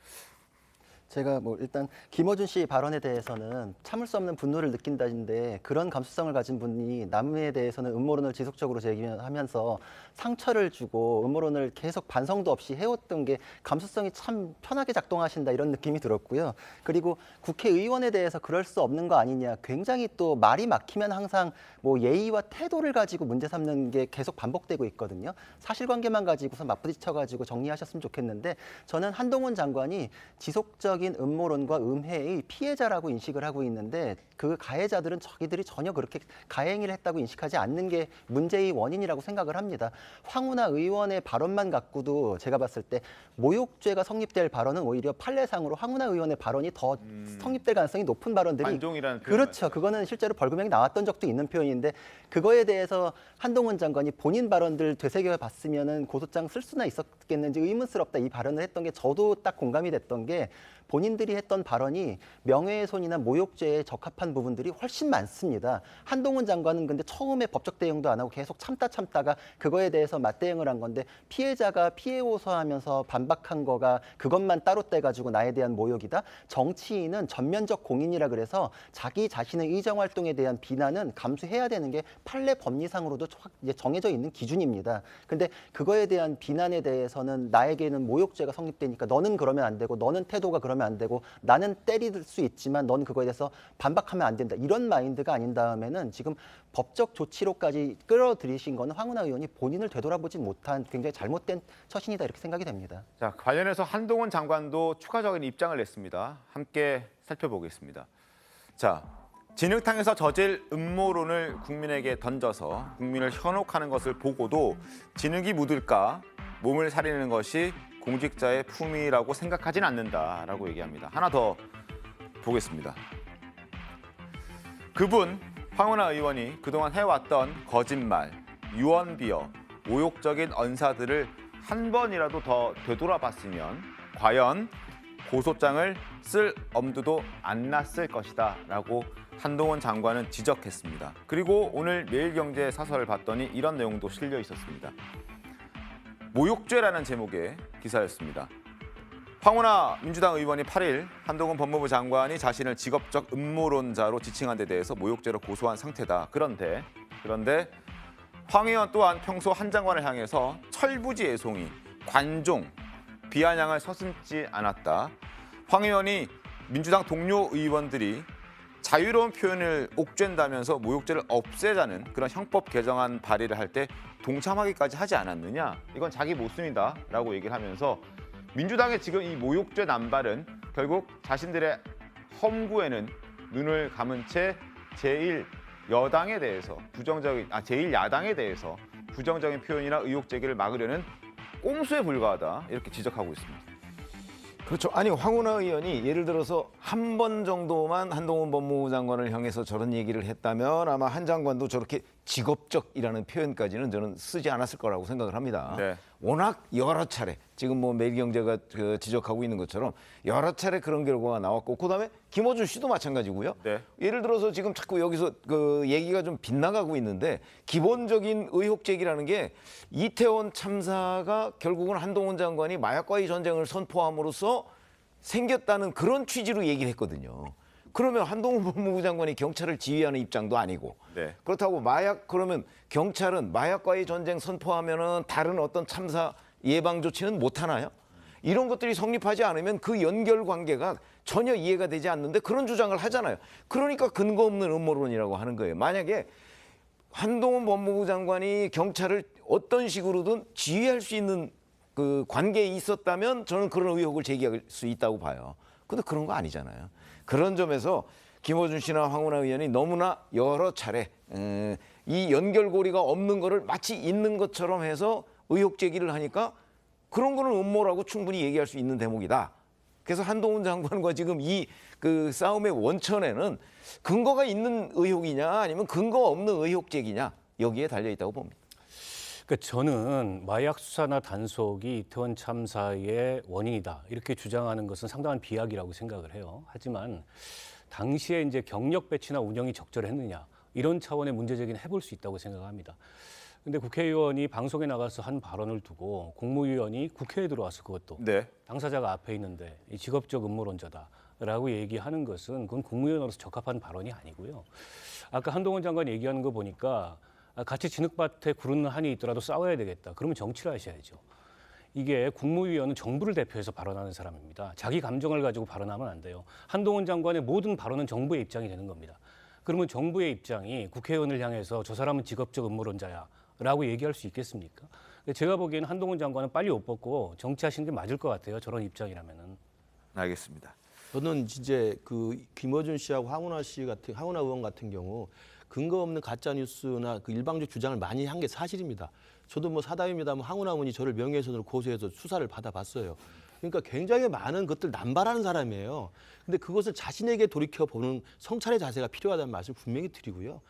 제가 뭐 일단 김어준 씨 발언에 대해서는 참을 수 없는 분노를 느낀다는데 그런 감수성을 가진 분이 남에 대해서는 음모론을 지속적으로 제기하면서 상처를 주고 음모론을 계속 반성도 없이 해왔던 게 감수성이 참 편하게 작동하신다 이런 느낌이 들었고요. 그리고 국회의원에 대해서 그럴 수 없는 거 아니냐. 굉장히 또 말이 막히면 항상 뭐 예의와 태도를 가지고 문제 삼는 게 계속 반복되고 있거든요. 사실관계만 가지고서 맞부딪혀가지고 정리하셨으면 좋겠는데 저는 한동훈 장관이 지속적인 음모론과 음해의 피해자라고 인식을 하고 있는데 그 가해자들은 자기들이 전혀 그렇게 가해행위를 했다고 인식하지 않는 게 문제의 원인이라고 생각을 합니다. 황운하 의원의 발언만 갖고도 제가 봤을 때 모욕죄가 성립될 발언은 오히려 판례상으로 황운하 의원의 발언이 더 성립될 가능성이 높은 발언들이 반종이라는 그렇죠. 그거는 실제로 벌금형이 나왔던 적도 있는 표현인데 그거에 대해서 한동훈 장관이 본인 발언들 되새겨 봤으면은 고소장 쓸 수나 있었겠는지 의문스럽다 이 발언을 했던 게 저도 딱 공감이 됐던 게 본인들이 했던 발언이 명예훼손이나 모욕죄에 적합한 부분들이 훨씬 많습니다. 한동훈 장관은 근데 처음에 법적 대응도 안 하고 계속 참다가 그거에 대해서 맞대응을 한 건데 피해자가 피해 호소하면서 반박한 거가 그것만 따로 떼가지고 나에 대한 모욕이다. 정치인은 전면적 공인이라 그래서 자기 자신의 의정 활동에 대한 비난은 감수해야 되는 게 판례 법리상으로도 이제 정해져 있는 기준입니다. 근데 그거에 대한 비난에 대해서는 나에게는 모욕죄가 성립되니까 너는 그러면 안 되고 너는 태도가 그러면 안 되고 나는 때릴 수 있지만 넌 그거에 대해서 반박하면 안 된다. 이런 마인드가 아닌 다음에는 지금 법적 조치로까지 끌어들이신 거는 황운하 의원이 본인을 되돌아보지 못한 굉장히 잘못된 처신이다 이렇게 생각이 됩니다. 자, 관련해서 한동훈 장관도 추가적인 입장을 냈습니다. 함께 살펴보겠습니다. 자, 진흙탕에서 저질 음모론을 국민에게 던져서 국민을 현혹하는 것을 보고도 진흙이 묻을까 몸을 사리는 것이 공직자의 품위라고 생각하진 않는다라고 얘기합니다. 하나 더 보겠습니다. 그분 황운하 의원이 그동안 해왔던 거짓말, 유언비어, 모욕적인 언사들을 한 번이라도 더 되돌아봤으면 과연 고소장을 쓸 엄두도 안 났을 것이다 라고 한동훈 장관은 지적했습니다. 그리고 오늘 매일경제 사설을 봤더니 이런 내용도 실려 있었습니다. 모욕죄라는 제목의 기사였습니다. 황운하 민주당 의원이 8일 한동훈 법무부 장관이 자신을 직업적 음모론자로 지칭한 데 대해서 모욕죄로 고소한 상태다. 그런데 황 의원 또한 평소 한 장관을 향해서 철부지 애송이, 관종, 비아냥을 서슴지 않았다. 황 의원이 민주당 동료 의원들이 자유로운 표현을 옥죄한다면서 모욕죄를 없애자는 그런 형법 개정안 발의를 할 때 동참하기까지 하지 않았느냐. 이건 자기 모순이다라고 얘기를 하면서 민주당의 지금 이 모욕죄 남발은 결국 자신들의 험구에는 눈을 감은 채 제1야당에 대해서 부정적인 표현이나 의혹 제기를 막으려는 꼼수에 불과하다 이렇게 지적하고 있습니다. 그렇죠. 아니 황운하 의원이 예를 들어서 한 번 정도만 한동훈 법무부 장관을 향해서 저런 얘기를 했다면 아마 한 장관도 저렇게 직업적이라는 표현까지는 저는 쓰지 않았을 거라고 생각을 합니다. 네. 워낙 여러 차례 지금 뭐 매일경제가 지적하고 있는 것처럼 여러 차례 그런 결과가 나왔고 그다음에 김어준 씨도 마찬가지고요. 네. 예를 들어서 지금 자꾸 여기서 그 얘기가 좀 빗나가고 있는데 기본적인 의혹 제기라는 게 이태원 참사가 결국은 한동훈 장관이 마약과의 전쟁을 선포함으로써 생겼다는 그런 취지로 얘기를 했거든요. 그러면 한동훈 법무부 장관이 경찰을 지휘하는 입장도 아니고 네. 그렇다고 그러면 경찰은 마약과의 전쟁 선포하면은 다른 어떤 참사 예방 조치는 못 하나요? 이런 것들이 성립하지 않으면 그 연결 관계가 전혀 이해가 되지 않는데 그런 주장을 하잖아요. 그러니까 근거 없는 음모론이라고 하는 거예요. 만약에 한동훈 법무부 장관이 경찰을 어떤 식으로든 지휘할 수 있는 그 관계에 있었다면 저는 그런 의혹을 제기할 수 있다고 봐요. 근데 그런 거 아니잖아요. 그런 점에서 김어준 씨나 황운하 의원이 너무나 여러 차례 이 연결고리가 없는 거를 마치 있는 것처럼 해서 의혹 제기를 하니까 그런 거는 음모라고 충분히 얘기할 수 있는 대목이다. 그래서 한동훈 장관과 지금 이 그 싸움의 원천에는 근거가 있는 의혹이냐 아니면 근거 없는 의혹 제기냐 여기에 달려 있다고 봅니다. 그러니까 저는 마약 수사나 단속이 이태원 참사의 원인이다 이렇게 주장하는 것은 상당한 비약이라고 생각을 해요. 하지만 당시에 이제 경력 배치나 운영이 적절했느냐 이런 차원의 문제 제기는 해볼 수 있다고 생각합니다. 근데 국회의원이 방송에 나가서 한 발언을 두고 국무위원이 국회에 들어와서 그것도 네. 당사자가 앞에 있는데 이 직업적 음모론자다라고 얘기하는 것은 그건 국무위원으로서 적합한 발언이 아니고요. 아까 한동훈 장관 얘기하는 거 보니까 같이 진흙밭에 구르는 한이 있더라도 싸워야 되겠다. 그러면 정치를 하셔야죠. 이게 국무위원은 정부를 대표해서 발언하는 사람입니다. 자기 감정을 가지고 발언하면 안 돼요. 한동훈 장관의 모든 발언은 정부의 입장이 되는 겁니다. 그러면 정부의 입장이 국회의원을 향해서 저 사람은 직업적 음모론자야 라고 얘기할 수 있겠습니까? 제가 보기에는 한동훈 장관은 빨리 옷 벗고 정치하시는 게 맞을 것 같아요. 저런 입장이라면은. 알겠습니다. 저는 이제 그 김어준 씨하고 황운하 의원 같은 경우 근거 없는 가짜 뉴스나 그 일방적 주장을 많이 한 게 사실입니다. 저도 뭐 사담입니다만 황운하 의원이 저를 명예훼손으로 고소해서 수사를 받아봤어요. 그러니까 굉장히 많은 것들 남발하는 사람이에요. 근데 그것을 자신에게 돌이켜보는 성찰의 자세가 필요하다는 말씀을 분명히 드리고요.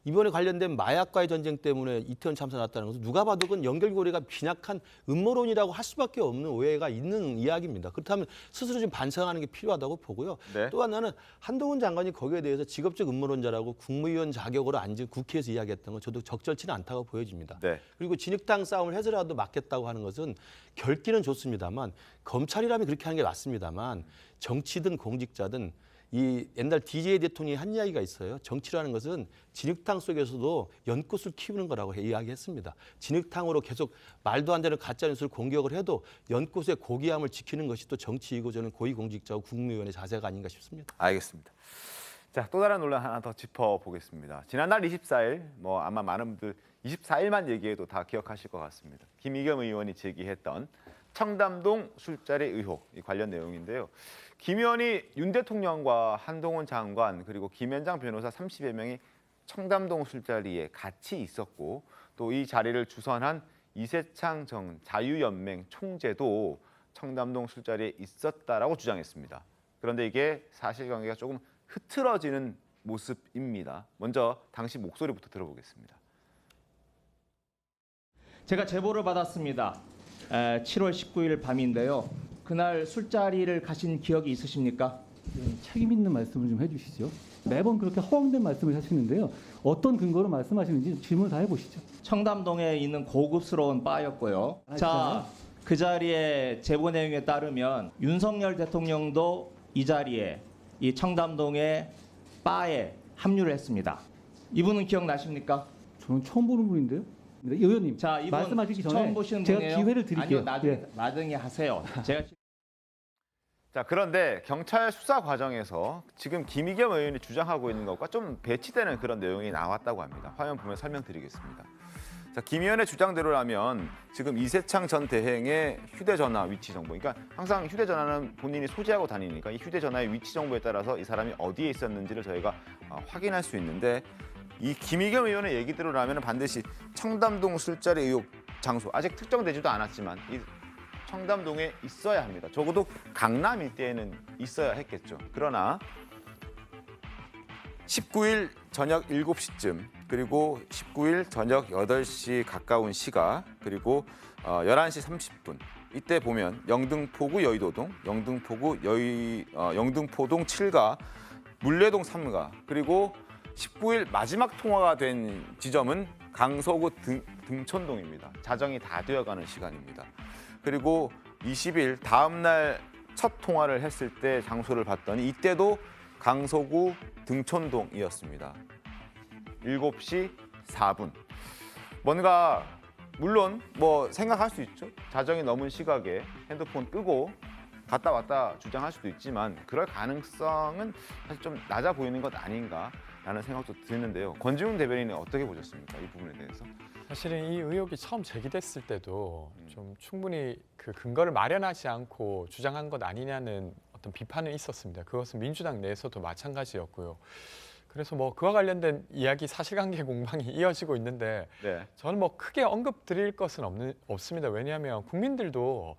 이번에 관련된 마약과의 전쟁 때문에 이태원 참사 났다는 것은 누가 봐도 그건 연결고리가 빈약한 음모론이라고 할 수밖에 없는 오해가 있는 이야기입니다. 그렇다면 스스로 좀 반성하는 게 필요하다고 보고요. 네. 또 하나는 한동훈 장관이 거기에 대해서 직업적 음모론자라고 국무위원 자격으로 앉은 국회에서 이야기했던 건 저도 적절치는 않다고 보여집니다. 네. 그리고 진흙탕 싸움을 해서라도 막겠다고 하는 것은 결기는 좋습니다만 검찰이라면 그렇게 하는 게 맞습니다만 정치든 공직자든 이 옛날 DJ 대통령이 한 이야기가 있어요. 정치라는 것은 진흙탕 속에서도 연꽃을 키우는 거라고 이야기했습니다. 진흙탕으로 계속 말도 안 되는 가짜뉴스를 공격을 해도 연꽃의 고귀함을 지키는 것이 또 정치이고 저는 고위공직자와 국무위원의 자세가 아닌가 싶습니다. 알겠습니다. 자, 또 다른 논란 하나 더 짚어보겠습니다. 지난달 24일, 아마 많은 분들 24일만 얘기해도 다 기억하실 것 같습니다. 김의겸 의원이 제기했던 청담동 술자리 의혹 이 관련 내용인데요. 김 의원이 윤 대통령과 한동훈 장관 그리고 김현장 변호사 30여 명이 청담동 술자리에 같이 있었고 또 이 자리를 주선한 이세창 전 자유연맹 총재도 청담동 술자리에 있었다라고 주장했습니다. 그런데 이게 사실관계가 조금 흐트러지는 모습입니다. 먼저 당시 목소리부터 들어보겠습니다. 제가 제보를 받았습니다. 7월 19일 밤인데요. 그날 술자리를 가신 기억이 있으십니까? 책임 있는 말씀을 좀 해주시죠. 매번 그렇게 허황된 말씀을 하시는데요. 어떤 근거로 말씀하시는지 질문을 다 해보시죠. 청담동에 있는 고급스러운 바였고요. 자, 그 자리에 제보 내용에 따르면 윤석열 대통령도 이 자리에 이 청담동의 바에 합류를 했습니다. 이분은 기억나십니까? 저는 처음 보는 분인데요. 의원님, 자, 이분 말씀하시기 전에 처음 보시는 제가 분이에요? 기회를 드릴게요. 아니요, 나중에 하세요. 제가 자, 그런데 경찰 수사 과정에서 지금 김의겸 의원이 주장하고 있는 것과 좀 배치되는 그런 내용이 나왔다고 합니다. 화면 보면 설명드리겠습니다. 자, 김 의원의 주장대로라면 지금 이세창 전 대행의 휴대전화 위치 정보, 그러니까 항상 휴대전화는 본인이 소지하고 다니니까 이 휴대전화의 위치 정보에 따라서 이 사람이 어디에 있었는지를 저희가 확인할 수 있는데, 이 김의겸 의원의 얘기대로라면 반드시 청담동 술자리 의혹 장소, 아직 특정되지도 않았지만 이 청담동에 있어야 합니다. 적어도 강남 일대에는 있어야 했겠죠. 그러나 19일 저녁 7시쯤, 그리고 19일 저녁 8시 가까운 시각, 그리고 11시 30분 이때 보면 영등포구 여의도동, 영등포동 7가, 물레동 3가, 그리고 19일 마지막 통화가 된 지점은 강서구 등촌동입니다. 자정이 다 되어가는 시간입니다. 그리고 20일 다음 날 첫 통화를 했을 때 장소를 봤더니 이때도 강서구 등촌동이었습니다. 7시 4분. 뭔가 물론 뭐 생각할 수 있죠. 자정이 넘은 시각에 핸드폰 끄고 갔다 왔다 주장할 수도 있지만 그럴 가능성은 사실 좀 낮아 보이는 것 아닌가라는 생각도 드는데요. 권지웅 대변인은 어떻게 보셨습니까? 이 부분에 대해서. 사실은 이 의혹이 처음 제기됐을 때도 좀 충분히 그 근거를 마련하지 않고 주장한 것 아니냐는 어떤 비판은 있었습니다. 그것은 민주당 내에서도 마찬가지였고요. 그래서 뭐 그와 관련된 이야기, 사실관계 공방이 이어지고 있는데 저는 뭐 크게 언급드릴 것은 없습니다. 왜냐하면 국민들도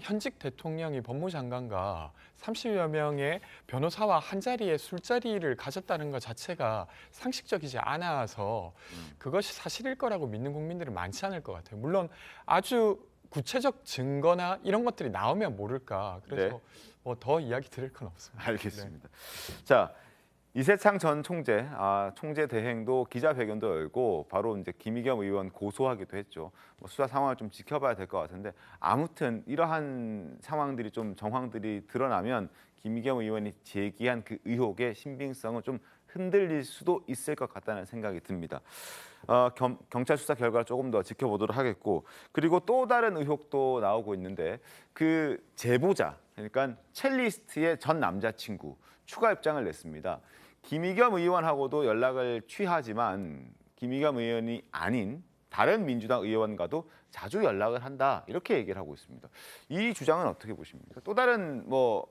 현직 대통령이 법무장관과 30여 명의 변호사와 한 자리에 술자리를 가졌다는 것 자체가 상식적이지 않아서 그것이 사실일 거라고 믿는 국민들은 많지 않을 것 같아요. 물론 아주 구체적 증거나 이런 것들이 나오면 모를까. 그래서 뭐 더 이야기 드릴 건 없습니다. 알겠습니다. 자, 이세창 전 총재, 총재 대행도 기자회견도 열고 바로 이제 김의겸 의원 고소하기도 했죠. 뭐 수사 상황을 좀 지켜봐야 될 것 같은데, 아무튼 이러한 상황들이 좀 정황들이 드러나면 김의겸 의원이 제기한 그 의혹의 신빙성은 좀 흔들릴 수도 있을 것 같다는 생각이 듭니다. 경찰 수사 결과를 조금 더 지켜보도록 하겠고, 그리고 또 다른 의혹도 나오고 있는데, 그 제보자, 그러니까 첼리스트의 전 남자친구 추가 입장을 냈습니다. 김의겸 의원하고도 연락을 취하지만 김의겸 의원이 아닌 다른 민주당 의원과도 자주 연락을 한다, 이렇게 얘기를 하고 있습니다. 이 주장은 어떻게 보십니까? 또 다른 뭐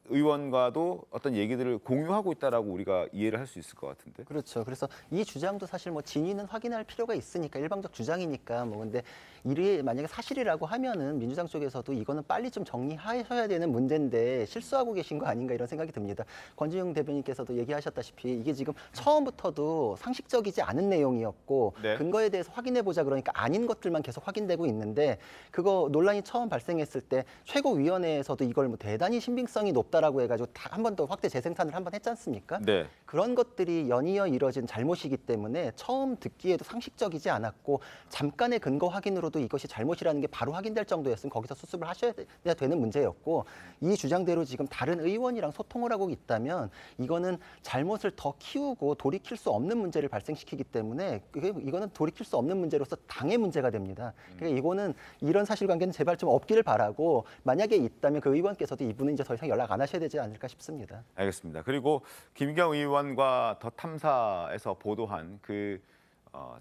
의원과도 어떤 얘기들을 공유하고 있다라고 우리가 이해를 할 수 있을 것 같은데. 그렇죠. 그래서 이 주장도 사실 뭐 진위는 확인할 필요가 있으니까, 일방적 주장이니까 뭐, 근데 이게 만약에 사실이라고 하면은 민주당 쪽에서도 이거는 빨리 좀 정리하셔야 되는 문제인데 실수하고 계신 거 아닌가, 이런 생각이 듭니다. 권지웅 대변인께서도 얘기하셨다시피 이게 지금 처음부터도 상식적이지 않은 내용이었고 근거에 대해서 확인해 보자 그러니까 아닌 것들만 계속 확인되고 있는데, 그거 논란이 처음 발생했을 때 최고위원회에서도 이걸 뭐 대단히 신빙성이 높다라고 해가지고 한 번 더 확대 재생산을 한 번 했지 않습니까? 그런 것들이 연이어 이뤄진 잘못이기 때문에 처음 듣기에도 상식적이지 않았고, 잠깐의 근거 확인으로도 이것이 잘못이라는 게 바로 확인될 정도였으면 거기서 수습을 하셔야 되는 문제였고, 이 주장대로 지금 다른 의원이랑 소통을 하고 있다면 이거는 잘못을 더 키우고 돌이킬 수 없는 문제를 발생시키기 때문에 이거는 돌이킬 수 없는 문제로서 당의 문제가 됩니다. 그러니까 이거는 이런 사실관계는 제발 좀 없기를 바라고, 만약에 있다면 그 의원께서도 이분은 이제 더 이상 연락 안 하셔야 되지 않을까 싶습니다. 알겠습니다. 그리고 김의겸 의원과 더 탐사에서 보도한 그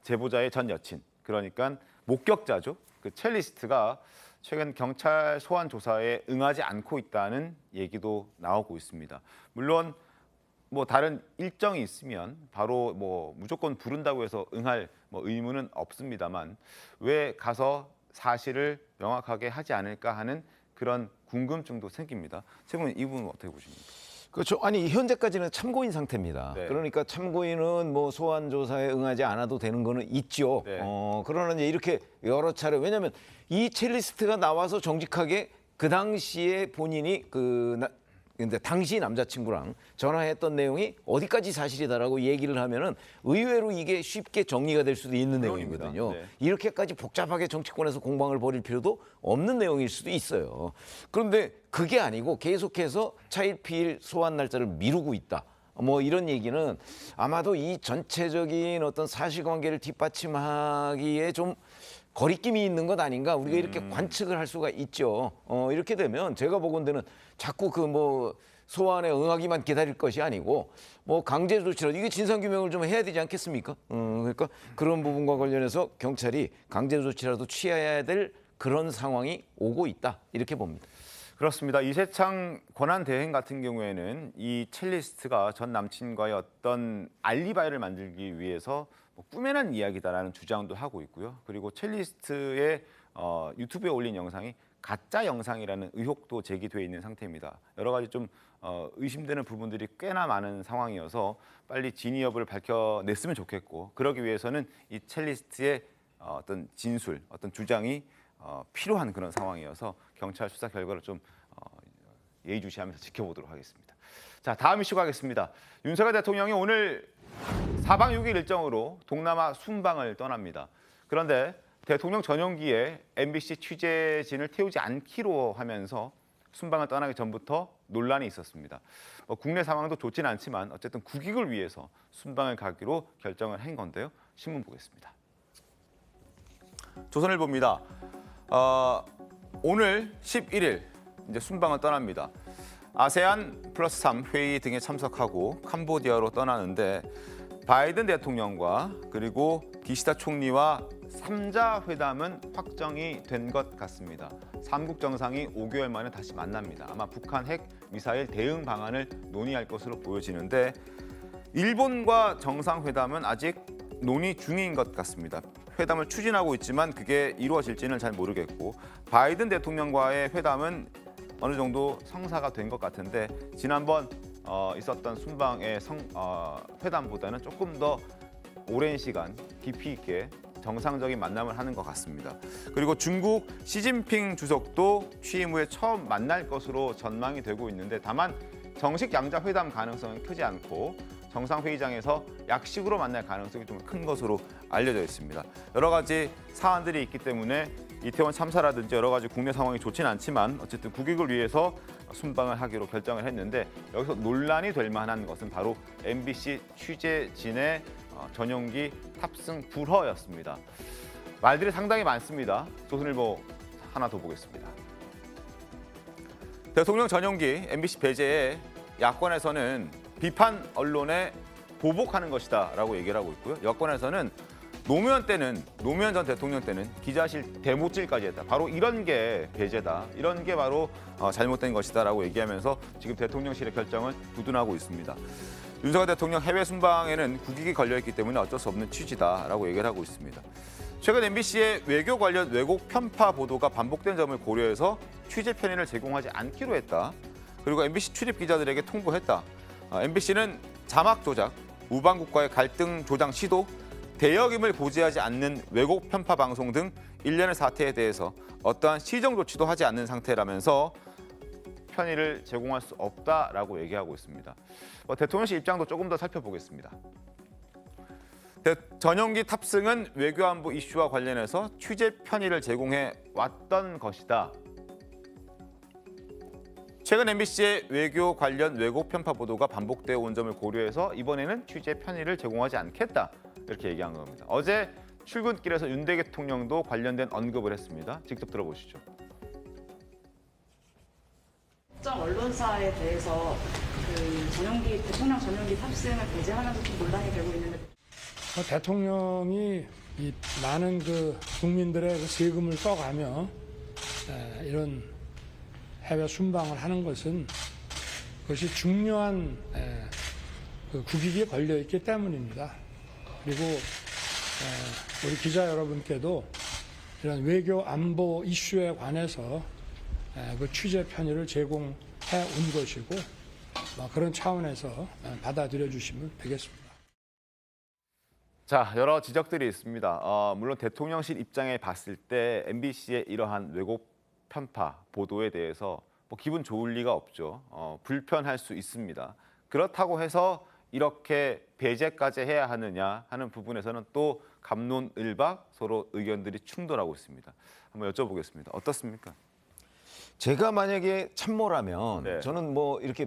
제보자의 전 여친, 그러니까 목격자죠. 그 첼리스트가 최근 경찰 소환 조사에 응하지 않고 있다는 얘기도 나오고 있습니다. 물론 뭐 다른 일정이 있으면 바로 뭐 무조건 부른다고 해서 응할 뭐 의무는 없습니다만, 왜 가서 사실을 명확하게 하지 않을까 하는 그런 궁금증도 생깁니다. 최고님, 이 부분은 어떻게 보십니까? 그렇죠. 아니 현재까지는 참고인 상태입니다. 그러니까 참고인은 뭐 소환 조사에 응하지 않아도 되는 거는 있죠. 그러나 이제 이렇게 여러 차례, 왜냐하면 이 첼리스트가 나와서 정직하게 그 당시에 본인이 근데 당시 남자친구랑 전화했던 내용이 어디까지 사실이다라고 얘기를 하면은 의외로 이게 쉽게 정리가 될 수도 있는 내용이거든요. 네. 이렇게까지 복잡하게 정치권에서 공방을 벌일 필요도 없는 내용일 수도 있어요. 그런데 그게 아니고 계속해서 차일피일 소환 날짜를 미루고 있다. 뭐 이런 얘기는 아마도 이 전체적인 어떤 사실관계를 뒷받침하기에 좀 거리낌이 있는 것 아닌가 우리가 이렇게 관측을 할 수가 있죠. 이렇게 되면 제가 보건대는 자꾸 소환에 응하기만 기다릴 것이 아니고 뭐 강제 조치라도 이게 진상 규명을 좀 해야 되지 않겠습니까? 그러니까 그런 부분과 관련해서 경찰이 강제 조치라도 취해야 될 그런 상황이 오고 있다 이렇게 봅니다. 그렇습니다. 이세창 권한 대행 같은 경우에는 이 첼리스트가 전 남친과의 어떤 알리바이를 만들기 위해서 뭐 꾸며낸 이야기다라는 주장도 하고 있고요. 그리고 첼리스트의 유튜브에 올린 영상이 가짜 영상이라는 의혹도 제기돼 있는 상태입니다. 여러 가지 좀 의심되는 부분들이 꽤나 많은 상황이어서 빨리 진위 여부를 밝혀냈으면 좋겠고 그러기 위해서는 이 첼리스트의 어떤 진술, 어떤 주장이 필요한 그런 상황이어서 경찰 수사 결과를 좀 예의주시하면서 지켜보도록 하겠습니다. 자, 다음 이슈 가겠습니다. 윤석열 대통령이 오늘 4박 6일 일정으로 동남아 순방을 떠납니다. 그런데 대통령 전용기에 MBC 취재진을 태우지 않기로 하면서 순방을 떠나기 전부터 논란이 있었습니다. 국내 상황도 좋지는 않지만 어쨌든 국익을 위해서 순방을 가기로 결정을 한 건데요. 신문 보겠습니다. 조선일보입니다. 오늘 11일 이제 순방을 떠납니다. 아세안 플러스 3 회의 등에 참석하고 캄보디아로 떠나는데 바이든 대통령과 그리고 기시다 총리와 3자 회담은 확정이 된 것 같습니다. 3국 정상이 5개월 만에 다시 만납니다. 아마 북한 핵 미사일 대응 방안을 논의할 것으로 보여지는데 일본과 정상회담은 아직 논의 중인 것 같습니다. 회담을 추진하고 있지만 그게 이루어질지는 잘 모르겠고 바이든 대통령과의 회담은 어느 정도 성사가 된 것 같은데 지난번 있었던 순방의 회담보다는 조금 더 오랜 시간 깊이 있게 정상적인 만남을 하는 것 같습니다. 그리고 중국 시진핑 주석도 취임 후에 처음 만날 것으로 전망이 되고 있는데 다만 정식 양자 회담 가능성은 크지 않고 정상회의장에서 약식으로 만날 가능성이 좀 큰 것으로 알려져 있습니다. 여러 가지 사안들이 있기 때문에 이태원 참사라든지 여러 가지 국내 상황이 좋지는 않지만 어쨌든 국익을 위해서 순방을 하기로 결정을 했는데 여기서 논란이 될 만한 것은 바로 MBC 취재진의 전용기 탑승 불허였습니다. 말들이 상당히 많습니다. 조선일보 하나 더 보겠습니다. 대통령 전용기 MBC 배제에 야권에서는 비판 언론에 보복하는 것이다라고 얘기를 하고 있고요. 여권에서는 노무현 전 대통령 때는 기자실 대못질까지 했다. 바로 이런 게 배제다. 이런 게 바로 잘못된 것이다라고 얘기하면서 지금 대통령실의 결정을 두둔하고 있습니다. 윤석열 대통령 해외 순방에는 국익이 걸려있기 때문에 어쩔 수 없는 취지다라고 얘기를 하고 있습니다. 최근 MBC의 외교 관련 왜곡 편파 보도가 반복된 점을 고려해서 취재 편의를 제공하지 않기로 했다. 그리고 MBC 출입 기자들에게 통보했다. MBC는 자막 조작, 우방국과의 갈등 조장 시도, 대역임을 고지하지 않는 왜곡 편파 방송 등 일련의 사태에 대해서 어떠한 시정 조치도 하지 않는 상태라면서 편의를 제공할 수 없다라고 얘기하고 있습니다. 대통령실 입장도 조금 더 살펴보겠습니다. 전용기 탑승은 외교안보 이슈와 관련해서 취재 편의를 제공해 왔던 것이다. 최근 MBC의 외교 관련 왜곡 편파 보도가 반복되어 온 점을 고려해서 이번에는 취재 편의를 제공하지 않겠다 이렇게 얘기한 겁니다. 어제 출근길에서 윤 대통령도 관련된 언급을 했습니다. 직접 들어보시죠. 특정 언론사에 대해서 대통령 전용기 탑승을 배제하면서 좀 논란이 되고 있는데 대통령이 이 많은 국민들의 세금을 떠가며 이런 해외 순방을 하는 것은 그것이 중요한 국익이 걸려 있기 때문입니다. 그리고 우리 기자 여러분께도 이런 외교 안보 이슈에 관해서 그 취재 편의를 제공해 온 것이고 그런 차원에서 받아들여 주시면 되겠습니다. 자, 여러 지적들이 있습니다. 물론 대통령실 입장에 봤을 때 MBC의 이러한 왜곡 편파 보도에 대해서 뭐 기분 좋을 리가 없죠. 불편할 수 있습니다. 그렇다고 해서 이렇게 배제까지 해야 하느냐 하는 부분에서는 또 갑론을박 서로 의견들이 충돌하고 있습니다. 한번 여쭤보겠습니다. 어떻습니까? 제가 만약에 참모라면 네. 저는 뭐 이렇게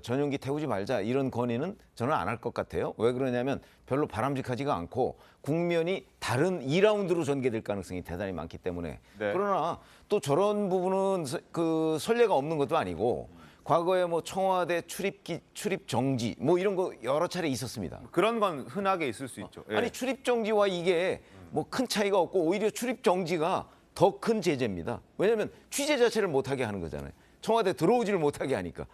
전용기 태우지 말자 이런 건의는 저는 안 할 것 같아요. 왜 그러냐면 별로 바람직하지가 않고 국면이 다른 2라운드로 전개될 가능성이 대단히 많기 때문에. 네. 그러나 또 저런 부분은 그 선례가 없는 것도 아니고 과거에 뭐 청와대 출입 정지 뭐 이런 거 여러 차례 있었습니다. 그런 건 흔하게 있을 수 있죠. 예. 아니 출입 정지와 이게 뭐 큰 차이가 없고 오히려 출입 정지가 더 큰 제재입니다. 왜냐하면 취재 자체를 못하게 하는 거잖아요. 청와대 들어오지를 못하게 하니까.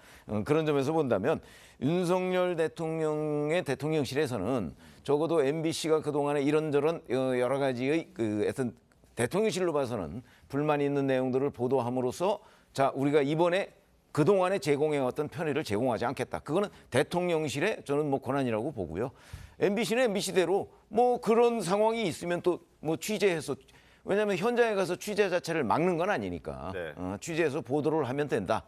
그런 점에서 본다면 윤석열 대통령의 대통령실에서는 적어도 MBC가 그동안에 이런저런 여러 가지의 하여튼 대통령실로 봐서는 불만이 있는 내용들을 보도함으로써 자 우리가 이번에 그동안에 제공해왔던 편의를 제공하지 않겠다. 그거는 대통령실의 저는 뭐 권한이라고 보고요. MBC는 MBC대로 뭐 그런 상황이 있으면 또 뭐 취재해서 왜냐하면 현장에 가서 취재 자체를 막는 건 아니니까 네. 취재해서 보도를 하면 된다.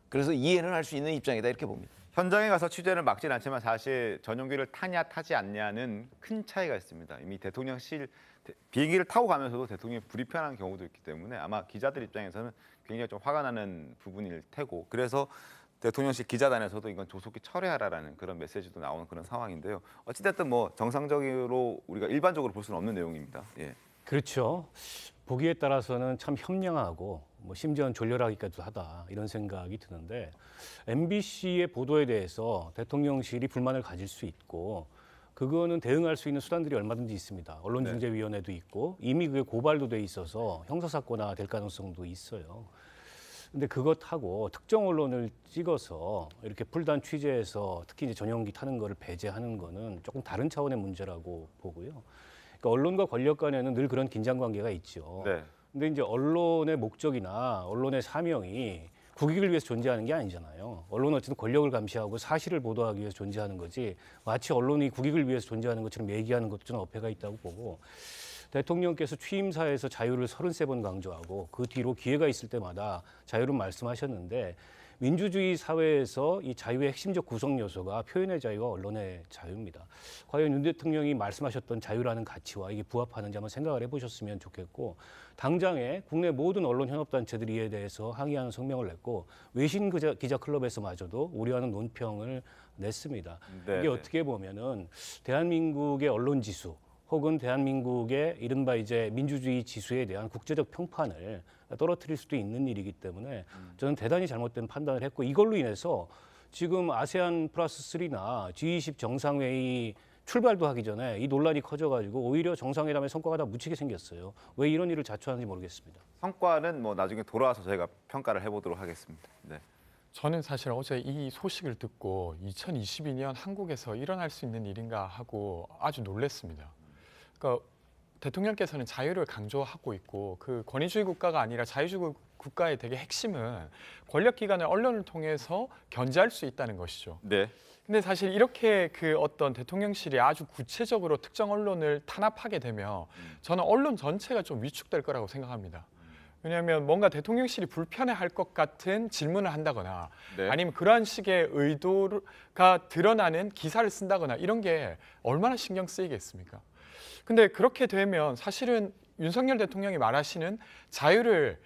그래서 이해는 할 수 있는 입장이다 이렇게 봅니다. 현장에 가서 취재를 막진 않지만 사실 전용기를 타냐 타지 않냐는 큰 차이가 있습니다. 이미 대통령실 비행기를 타고 가면서도 대통령이 불편한 경우도 있기 때문에 아마 기자들 입장에서는 굉장히 좀 화가 나는 부분일 테고 그래서 대통령실 기자단에서도 이건 조속히 철회하라라는 그런 메시지도 나오는 그런 상황인데요. 어찌됐든 뭐 정상적으로 우리가 일반적으로 볼 수는 없는 내용입니다. 예. 그렇죠. 보기에 따라서는 참 현명하고 뭐 심지어는 졸렬하기까지도 하다 이런 생각이 드는데 MBC의 보도에 대해서 대통령실이 불만을 가질 수 있고 그거는 대응할 수 있는 수단들이 얼마든지 있습니다. 언론중재위원회도 있고 이미 그게 고발도 돼 있어서 형사사건화 될 가능성도 있어요. 근데 그것하고 특정 언론을 찍어서 이렇게 풀단 취재해서 특히 이제 전용기 타는 거를 배제하는 거는 조금 다른 차원의 문제라고 보고요. 그러니까 언론과 권력 간에는 늘 그런 긴장 관계가 있죠. 네. 근데 이제 언론의 목적이나 언론의 사명이 국익을 위해서 존재하는 게 아니잖아요. 언론은 어쨌든 권력을 감시하고 사실을 보도하기 위해서 존재하는 거지 마치 언론이 국익을 위해서 존재하는 것처럼 얘기하는 것도 저는 어폐가 있다고 보고 대통령께서 취임사에서 자유를 33번 강조하고 그 뒤로 기회가 있을 때마다 자유를 말씀하셨는데 민주주의 사회에서 이 자유의 핵심적 구성 요소가 표현의 자유와 언론의 자유입니다. 과연 윤 대통령이 말씀하셨던 자유라는 가치와 이게 부합하는지 한번 생각을 해보셨으면 좋겠고 당장에 국내 모든 언론 현업단체들이 이에 대해서 항의하는 성명을 냈고 외신 기자 클럽에서마저도 우려하는 논평을 냈습니다. 네, 이게 어떻게 보면은 대한민국의 언론 지수 혹은 대한민국의 이른바 이제 민주주의 지수에 대한 국제적 평판을 떨어뜨릴 수도 있는 일이기 때문에 저는 대단히 잘못된 판단을 했고 이걸로 인해서 지금 아세안 플러스 3나 G20 정상회의 출발도 하기 전에 이 논란이 커져가지고 오히려 정상회담의 성과가 다 묻히게 생겼어요. 왜 이런 일을 자초하는지 모르겠습니다. 성과는 뭐 나중에 돌아와서 저희가 평가를 해보도록 하겠습니다. 네. 저는 사실 어제 이 소식을 듣고 2022년 한국에서 일어날 수 있는 일인가 하고 아주 놀랐습니다. 그러니까 대통령께서는 자유를 강조하고 있고 그 권위주의 국가가 아니라 자유주의 국가의 되게 핵심은 권력기관의 언론을 통해서 견제할 수 있다는 것이죠. 네. 근데 사실 이렇게 그 어떤 대통령실이 아주 구체적으로 특정 언론을 탄압하게 되면 저는 언론 전체가 좀 위축될 거라고 생각합니다. 왜냐하면 뭔가 대통령실이 불편해할 것 같은 질문을 한다거나 네. 아니면 그러한 식의 의도가 드러나는 기사를 쓴다거나 이런 게 얼마나 신경 쓰이겠습니까? 근데 그렇게 되면 사실은 윤석열 대통령이 말하시는 자유를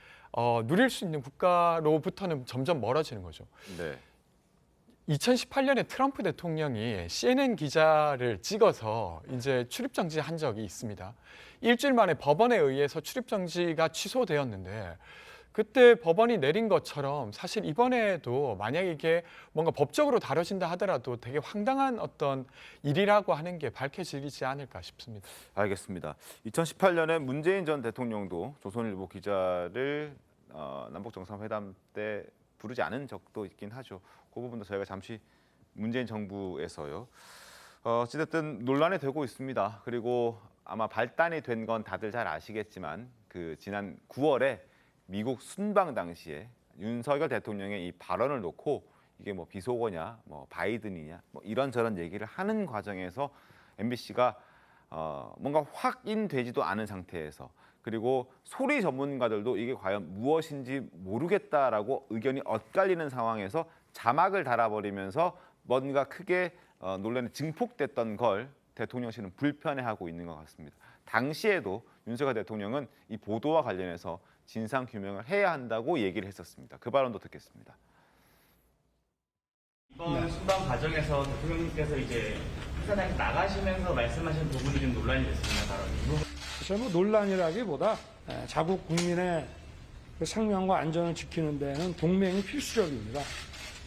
누릴 수 있는 국가로부터는 점점 멀어지는 거죠. 네. 2018년에 트럼프 대통령이 CNN 기자를 찍어서 이제 출입 정지한 적이 있습니다. 일주일 만에 법원에 의해서 출입 정지가 취소되었는데 그때 법원이 내린 것처럼 사실 이번에도 만약에 이게 뭔가 법적으로 다뤄진다 하더라도 되게 황당한 어떤 일이라고 하는 게 밝혀지지 않을까 싶습니다. 알겠습니다. 2018년에 문재인 전 대통령도 조선일보 기자를 남북 정상회담 때 부르지 않은 적도 있긴 하죠. 그 부분도 저희가 잠시 문재인 정부에서요. 어찌됐든 논란이 되고 있습니다. 그리고 아마 발단이 된 건 다들 잘 아시겠지만 그 지난 9월에 미국 순방 당시에 윤석열 대통령의 이 발언을 놓고 이게 뭐 비속어냐, 뭐 바이든이냐, 뭐 이런저런 얘기를 하는 과정에서 MBC가 뭔가 확인되지도 않은 상태에서 그리고 소리 전문가들도 이게 과연 무엇인지 모르겠다라고 의견이 엇갈리는 상황에서 자막을 달아버리면서 뭔가 크게 논란이 증폭됐던 걸 대통령실은 불편해하고 있는 것 같습니다. 당시에도 윤석열 대통령은 이 보도와 관련해서 진상 규명을 해야 한다고 얘기를 했었습니다. 그 발언도 듣겠습니다. 이번 순방 과정에서 대통령님께서 이제 회사장에서 나가시면서 말씀하신 부분이 좀 논란이 됐습니다. 발언이. 사실 뭐 논란이라기보다 자국 국민의 그 생명과 안전을 지키는 데는 동맹이 필수적입니다.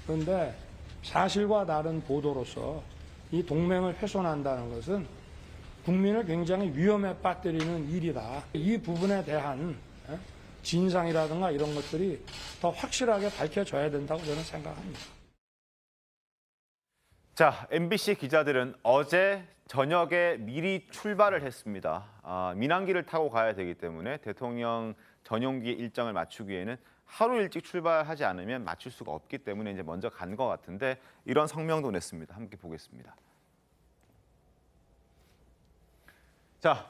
그런데 사실과 다른 보도로서 이 동맹을 훼손한다는 것은 국민을 굉장히 위험에 빠뜨리는 일이다. 이 부분에 대한 진상이라든가 이런 것들이 더 확실하게 밝혀져야 된다고 저는 생각합니다. 자, MBC 기자들은 어제 저녁에 미리 출발을 했습니다. 민항기를 타고 가야 되기 때문에 대통령 전용기의 일정을 맞추기에는 하루 일찍 출발하지 않으면 맞출 수가 없기 때문에 이제 먼저 간 것 같은데 이런 성명도 냈습니다. 함께 보겠습니다. 자,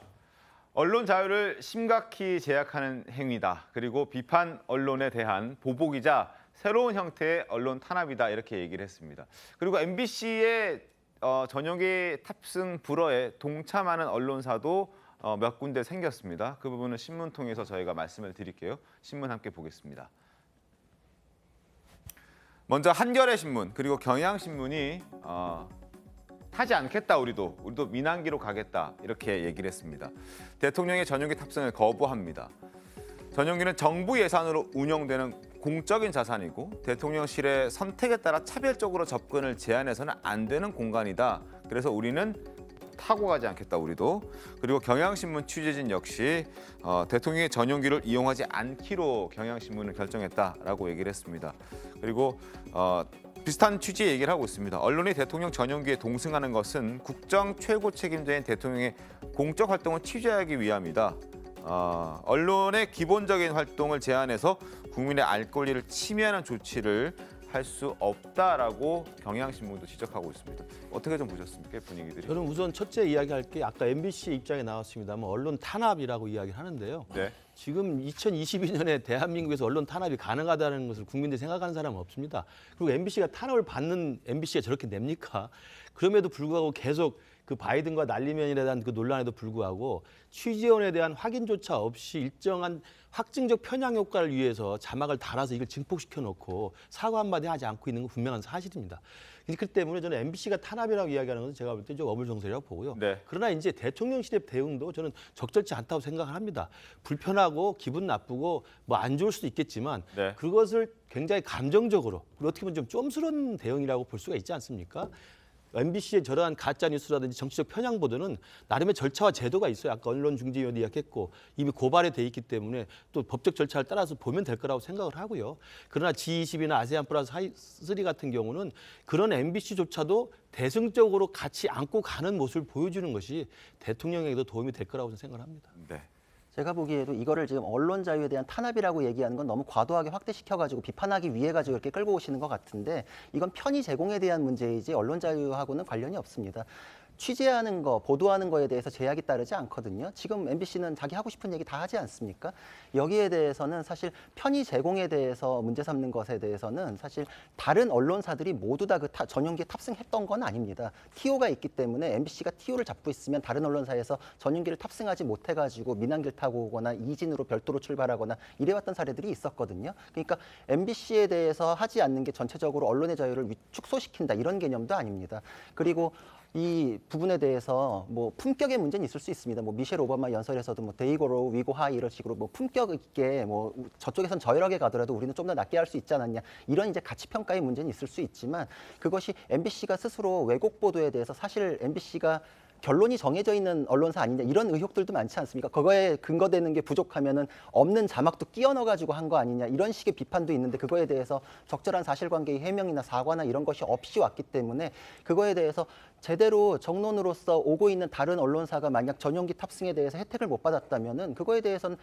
언론 자유를 심각히 제약하는 행위다. 그리고 비판 언론에 대한 보복이자 새로운 형태의 언론 탄압이다. 이렇게 얘기를 했습니다. 그리고 MBC의 전용기 탑승 불허에 동참하는 언론사도 몇 군데 생겼습니다. 그 부분은 신문 통해서 저희가 말씀을 드릴게요. 신문 함께 보겠습니다. 먼저 한겨레 신문 그리고 경향신문이 타지 않겠다 우리도 민항기로 가겠다 이렇게 얘기를 했습니다. 대통령의 전용기 탑승을 거부합니다. 전용기는 정부 예산으로 운영되는 공적인 자산이고 대통령실의 선택에 따라 차별적으로 접근을 제한해서는 안 되는 공간이다. 그래서 우리는 타고 가지 않겠다 우리도. 그리고 경향신문 취재진 역시 대통령의 전용기를 이용하지 않기로 경향신문을 결정했다라고 얘기를 했습니다. 그리고 비슷한 취지 얘기를 하고 있습니다. 언론이 대통령 전용기에 동승하는 것은 국정 최고 책임자인 대통령의 공적 활동을 취재하기 위함이다. 언론의 기본적인 활동을 제한해서 국민의 알 권리를 침해하는 조치를 할 수 없다라고 경향신문도 지적하고 있습니다. 어떻게 좀 보셨습니까, 분위기들이? 저는 우선 첫째 이야기할 게 아까 MBC 입장에 나왔습니다만 언론 탄압이라고 이야기를 하는데요. 네. 지금 2022년에 대한민국에서 언론 탄압이 가능하다는 것을 국민들이 생각하는 사람은 없습니다. 그리고 MBC가 탄압을 받는 MBC가 저렇게 냅니까? 그럼에도 불구하고 계속 그 바이든과 난리면에 대한 그 논란에도 불구하고 취재원에 대한 확인조차 없이 일정한 확증적 편향 효과를 위해서 자막을 달아서 이걸 증폭시켜 놓고 사과 한마디 하지 않고 있는 건 분명한 사실입니다. 그렇기 때문에 저는 MBC가 탄압이라고 이야기하는 것은 제가 볼 때 좀 어불성설이라고 보고요. 네. 그러나 이제 대통령실의 대응도 저는 적절치 않다고 생각을 합니다. 불편하고 기분 나쁘고 뭐 안 좋을 수도 있겠지만 네. 그것을 굉장히 감정적으로 그리고 어떻게 보면 좀 쫌스러운 대응이라고 볼 수가 있지 않습니까? MBC의 저러한 가짜 뉴스라든지 정치적 편향 보도는 나름의 절차와 제도가 있어요. 아까 언론중재위원회 이야기했고 이미 고발이 돼 있기 때문에 또 법적 절차를 따라서 보면 될 거라고 생각을 하고요. 그러나 G20이나 아세안 플러스 3 같은 경우는 그런 MBC조차도 대승적으로 같이 안고 가는 모습을 보여주는 것이 대통령에게도 도움이 될 거라고 생각을 합니다. 네. 제가 보기에도 이거를 지금 언론 자유에 대한 탄압이라고 얘기하는 건 너무 과도하게 확대시켜가지고 비판하기 위해 가지고 이렇게 끌고 오시는 것 같은데 이건 편의 제공에 대한 문제이지 언론 자유하고는 관련이 없습니다. 취재하는 거, 보도하는 거에 대해서 제약이 따르지 않거든요. 지금 MBC는 자기 하고 싶은 얘기 다 하지 않습니까? 여기에 대해서는 사실 편의 제공에 대해서 문제 삼는 것에 대해서는 사실 다른 언론사들이 모두 다 그 전용기에 탑승했던 건 아닙니다. TO가 있기 때문에 MBC가 TO를 잡고 있으면 다른 언론사에서 전용기를 탑승하지 못해가지고 민항기를 타고 오거나 이진으로 별도로 출발하거나 이래왔던 사례들이 있었거든요. 그러니까 MBC에 대해서 하지 않는 게 전체적으로 언론의 자유를 축소시킨다 이런 개념도 아닙니다. 그리고 이 부분에 대해서 뭐 품격의 문제는 있을 수 있습니다. 뭐 미셸 오바마 연설에서도 뭐 데이고로 위고 하이 이런 식으로 뭐 품격 있게 뭐 저쪽에선 저열하게 가더라도 우리는 좀 더 낮게 할 수 있지 않았냐 이런 이제 가치 평가의 문제는 있을 수 있지만 그것이 MBC가 스스로 왜곡 보도에 대해서 사실 MBC가 결론이 정해져 있는 언론사 아니냐 이런 의혹들도 많지 않습니까? 그거에 근거되는 게 부족하면은 없는 자막도 끼워 넣어가지고 한 거 아니냐 이런 식의 비판도 있는데 그거에 대해서 적절한 사실관계의 해명이나 사과나 이런 것이 없이 왔기 때문에 그거에 대해서 제대로 정론으로서 오고 있는 다른 언론사가 만약 전용기 탑승에 대해서 혜택을 못 받았다면은 그거에 대해서는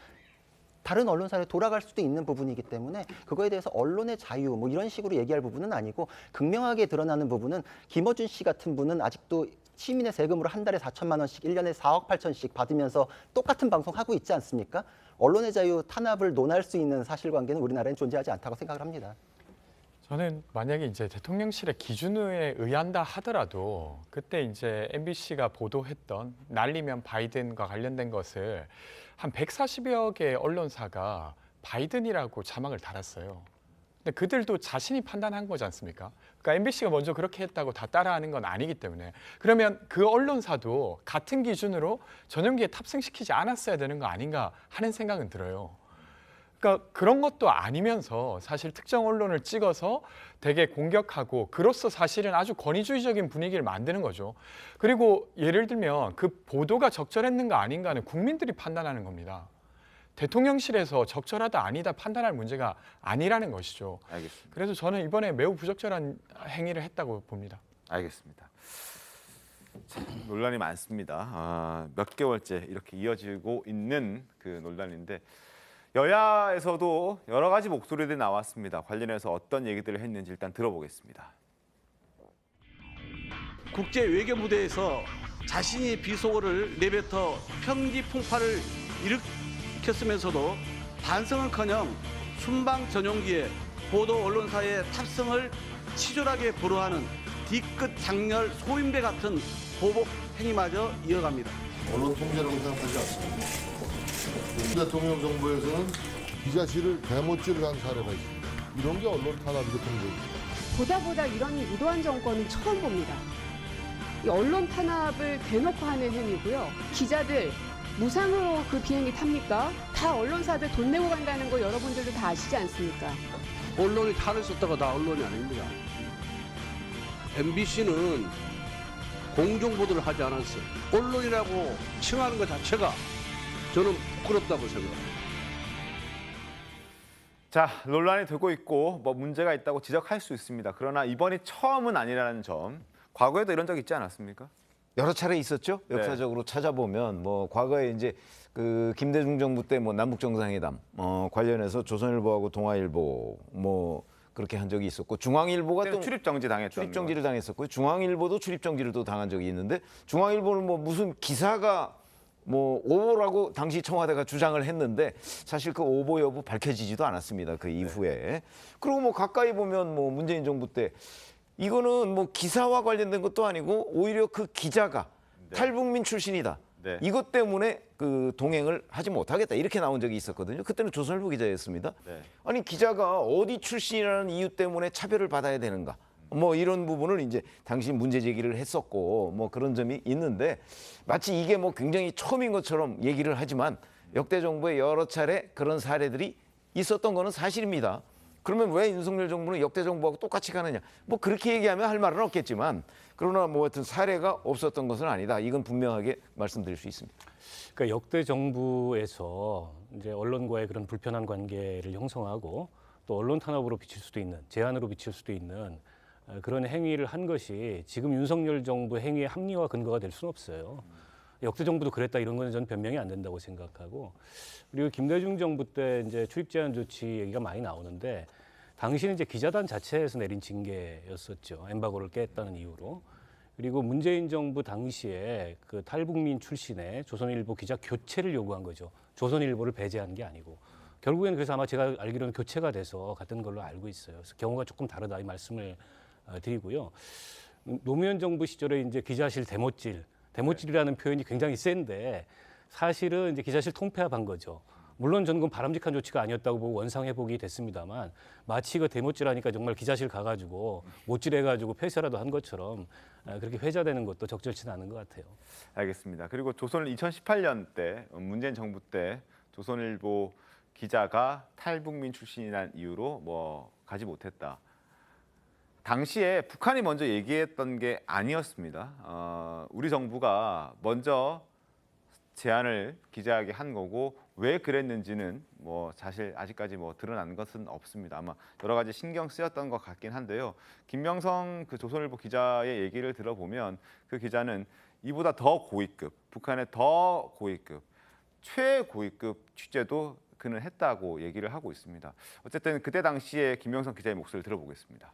다른 언론사에 돌아갈 수도 있는 부분이기 때문에 그거에 대해서 언론의 자유 뭐 이런 식으로 얘기할 부분은 아니고 극명하게 드러나는 부분은 김어준 씨 같은 분은 아직도 시민의 세금으로 한 달에 4천만 원씩, 1년에 4억 8천씩 받으면서 똑같은 방송 하고 있지 않습니까? 언론의 자유, 탄압을 논할 수 있는 사실관계는 우리나라엔 존재하지 않다고 생각을 합니다. 저는 만약에 이제 대통령실의 기준에 의한다 하더라도 그때 이제 MBC가 보도했던 날리면 바이든과 관련된 것을 한 140여 개의 언론사가 바이든이라고 자막을 달았어요. 근데 그들도 자신이 판단한 거지 않습니까? 그러니까 MBC가 먼저 그렇게 했다고 다 따라하는 건 아니기 때문에 그러면 그 언론사도 같은 기준으로 전용기에 탑승시키지 않았어야 되는 거 아닌가 하는 생각은 들어요. 그러니까 그런 것도 아니면서 사실 특정 언론을 찍어서 되게 공격하고 그로써 사실은 아주 권위주의적인 분위기를 만드는 거죠. 그리고 예를 들면 그 보도가 적절했는가 아닌가는 국민들이 판단하는 겁니다. 대통령실에서 적절하다 아니다 판단할 문제가 아니라는 것이죠. 알겠습니다. 그래서 저는 이번에 매우 부적절한 행위를 했다고 봅니다. 알겠습니다. 자, 논란이 많습니다. 몇 개월째 이렇게 이어지고 있는 그 논란인데 여야에서도 여러 가지 목소리들이 나왔습니다. 관련해서 어떤 얘기들을 했는지 일단 들어보겠습니다. 국제 외교 무대에서 자신이 비속어를 내뱉어 평지 풍파를 일으켰으면서도 반성은커녕 순방 전용기에 보도 언론사의 탑승을 치졸하게 불허하는 뒤끝 장렬 소인배 같은 보복 행위마저 이어갑니다. 언론 통제라고 생각하지 않습니다. 대통령 정부에서는 기자실을 대못질을 한 사례가 있습니다. 이런 게 언론 탄압이고 통제입니다. 보다 이런 무도한 정권은 처음 봅니다. 이 언론 탄압을 대놓고 하는 행위고요. 기자들 무상으로 그 비행기 탑니까? 다 언론사들 돈 내고 간다는 거 여러분들도 다 아시지 않습니까? 언론이 탈을 썼다가 다 언론이 아닙니다. MBC는 공정보도를 하지 않았어요. 언론이라고 칭하는 것 자체가 저는 부끄럽다고 생각합니다. 자, 논란이 되고 있고 뭐 문제가 있다고 지적할 수 있습니다. 그러나 이번이 처음은 아니라는 점, 과거에도 이런 적 있지 않았습니까? 여러 차례 있었죠. 역사적으로 찾아보면 뭐 과거에 이제 그 김대중 정부 때 뭐 남북 정상회담 관련해서 조선일보하고 동아일보 뭐 그렇게 한 적이 있었고 중앙일보가 또 출입 정지 당했던 출입 정지를 당했었고 중앙일보도 출입 정지를 또 당한 적이 있는데 중앙일보는 뭐 무슨 기사가 뭐 오보라고 당시 청와대가 주장을 했는데 사실 그 오보 여부 밝혀지지도 않았습니다. 그 이후에. 그리고 뭐 가까이 보면 뭐 문재인 정부 때 이거는 뭐 기사와 관련된 것도 아니고 오히려 그 기자가 탈북민 출신이다. 이것 때문에 그 동행을 하지 못하겠다 이렇게 나온 적이 있었거든요. 그때는 조선일보 기자였습니다. 아니 기자가 어디 출신이라는 이유 때문에 차별을 받아야 되는가? 뭐 이런 부분을 이제 당시 문제 제기를 했었고 뭐 그런 점이 있는데 마치 이게 뭐 굉장히 처음인 것처럼 얘기를 하지만 역대 정부의 여러 차례 그런 사례들이 있었던 거는 사실입니다. 그러면 왜 윤석열 정부는 역대 정부하고 똑같이 가느냐? 뭐 그렇게 얘기하면 할 말은 없겠지만 그러나 뭐 하여튼 사례가 없었던 것은 아니다. 이건 분명하게 말씀드릴 수 있습니다. 그러니까 역대 정부에서 이제 언론과의 그런 불편한 관계를 형성하고 또 언론 탄압으로 비칠 수도 있는, 제한으로 비칠 수도 있는 그런 행위를 한 것이 지금 윤석열 정부 행위의 합리화 근거가 될 수는 없어요. 역대 정부도 그랬다 이런 거는 저는 변명이 안 된다고 생각하고 그리고 김대중 정부 때 이제 출입 제한 조치 얘기가 많이 나오는데 당시는 이제 기자단 자체에서 내린 징계였었죠. 엠바고를 깼다는 이유로. 그리고 문재인 정부 당시에 그 탈북민 출신의 조선일보 기자 교체를 요구한 거죠. 조선일보를 배제한 게 아니고. 결국에는 그래서 아마 제가 알기로는 교체가 돼서 같은 걸로 알고 있어요. 그래서 경우가 조금 다르다 이 말씀을 드리고요. 노무현 정부 시절에 이제 기자실 대못질이라는 표현이 굉장히 센데 사실은 이제 기자실 통폐합한 거죠. 물론 저는 그건 바람직한 조치가 아니었다고 보고 원상 회복이 됐습니다만 마치 이거 대못질하니까 정말 기자실 가가지고 못질해가지고 폐쇄라도 한 것처럼 그렇게 회자되는 것도 적절치는 않은 것 같아요. 알겠습니다. 그리고 2018년 때 문재인 정부 때 조선일보 기자가 탈북민 출신이라는 이유로 뭐 가지 못했다. 당시에 북한이 먼저 얘기했던 게 아니었습니다. 우리 정부가 먼저 제안을 기자에게 한 거고 왜 그랬는지는 뭐 사실 아직까지 뭐 드러난 것은 없습니다. 아마 여러 가지 신경 쓰였던 것 같긴 한데요. 김명성 그 조선일보 기자의 얘기를 들어보면 그 기자는 이보다 더 고위급, 북한의 더 고위급, 최고위급 취재도 그는 했다고 얘기를 하고 있습니다. 어쨌든 그때 당시에 김명성 기자의 목소리를 들어보겠습니다.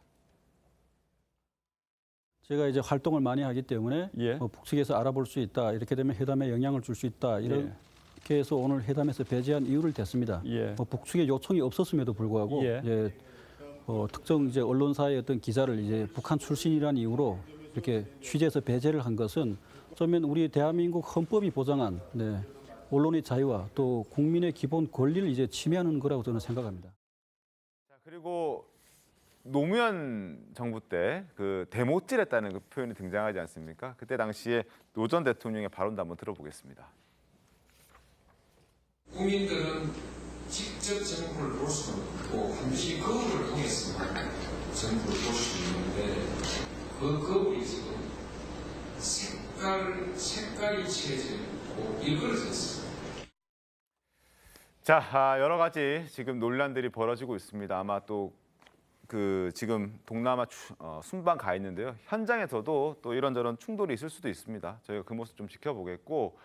제가 이제 활동을 많이 하기 때문에 북측에서 알아볼 수 있다. 이렇게 되면 회담에 영향을 줄 수 있다. 이렇게 해서 오늘 회담에서 배제한 이유를 댔습니다. 북측의 요청이 없었음에도 불구하고 특정 이제 언론사의 어떤 기자를 이제 북한 출신이라는 이유로 이렇게 취재해서 배제를 한 것은 어쩌면 우리 대한민국 헌법이 보장한 언론의 자유와 또 국민의 기본 권리를 이제 침해하는 거라고 저는 생각합니다. 자, 그리고 노무현 정부 때 그 대못질했다는 그 표현이 등장하지 않습니까? 그때 당시에 노 전 대통령의 발언도 한번 들어보겠습니다. 국민들은 직접 정부를 볼 수는 없고 반드시 거울을 통해서만 정부를 볼 수 있는데 그 거울이 지금 색깔이 칠해지고 일그러졌어요. 자, 여러 가지 지금 논란들이 벌어지고 있습니다. 아마 또 그 지금 동남아 순방 가 있는데요. 현장에서도 또 이런저런 충돌이 있을 수도 있습니다. 저희가 그 모습 좀 지켜보겠고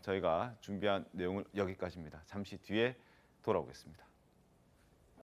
저희가 준비한 내용은 여기까지입니다. 잠시 뒤에 돌아오겠습니다.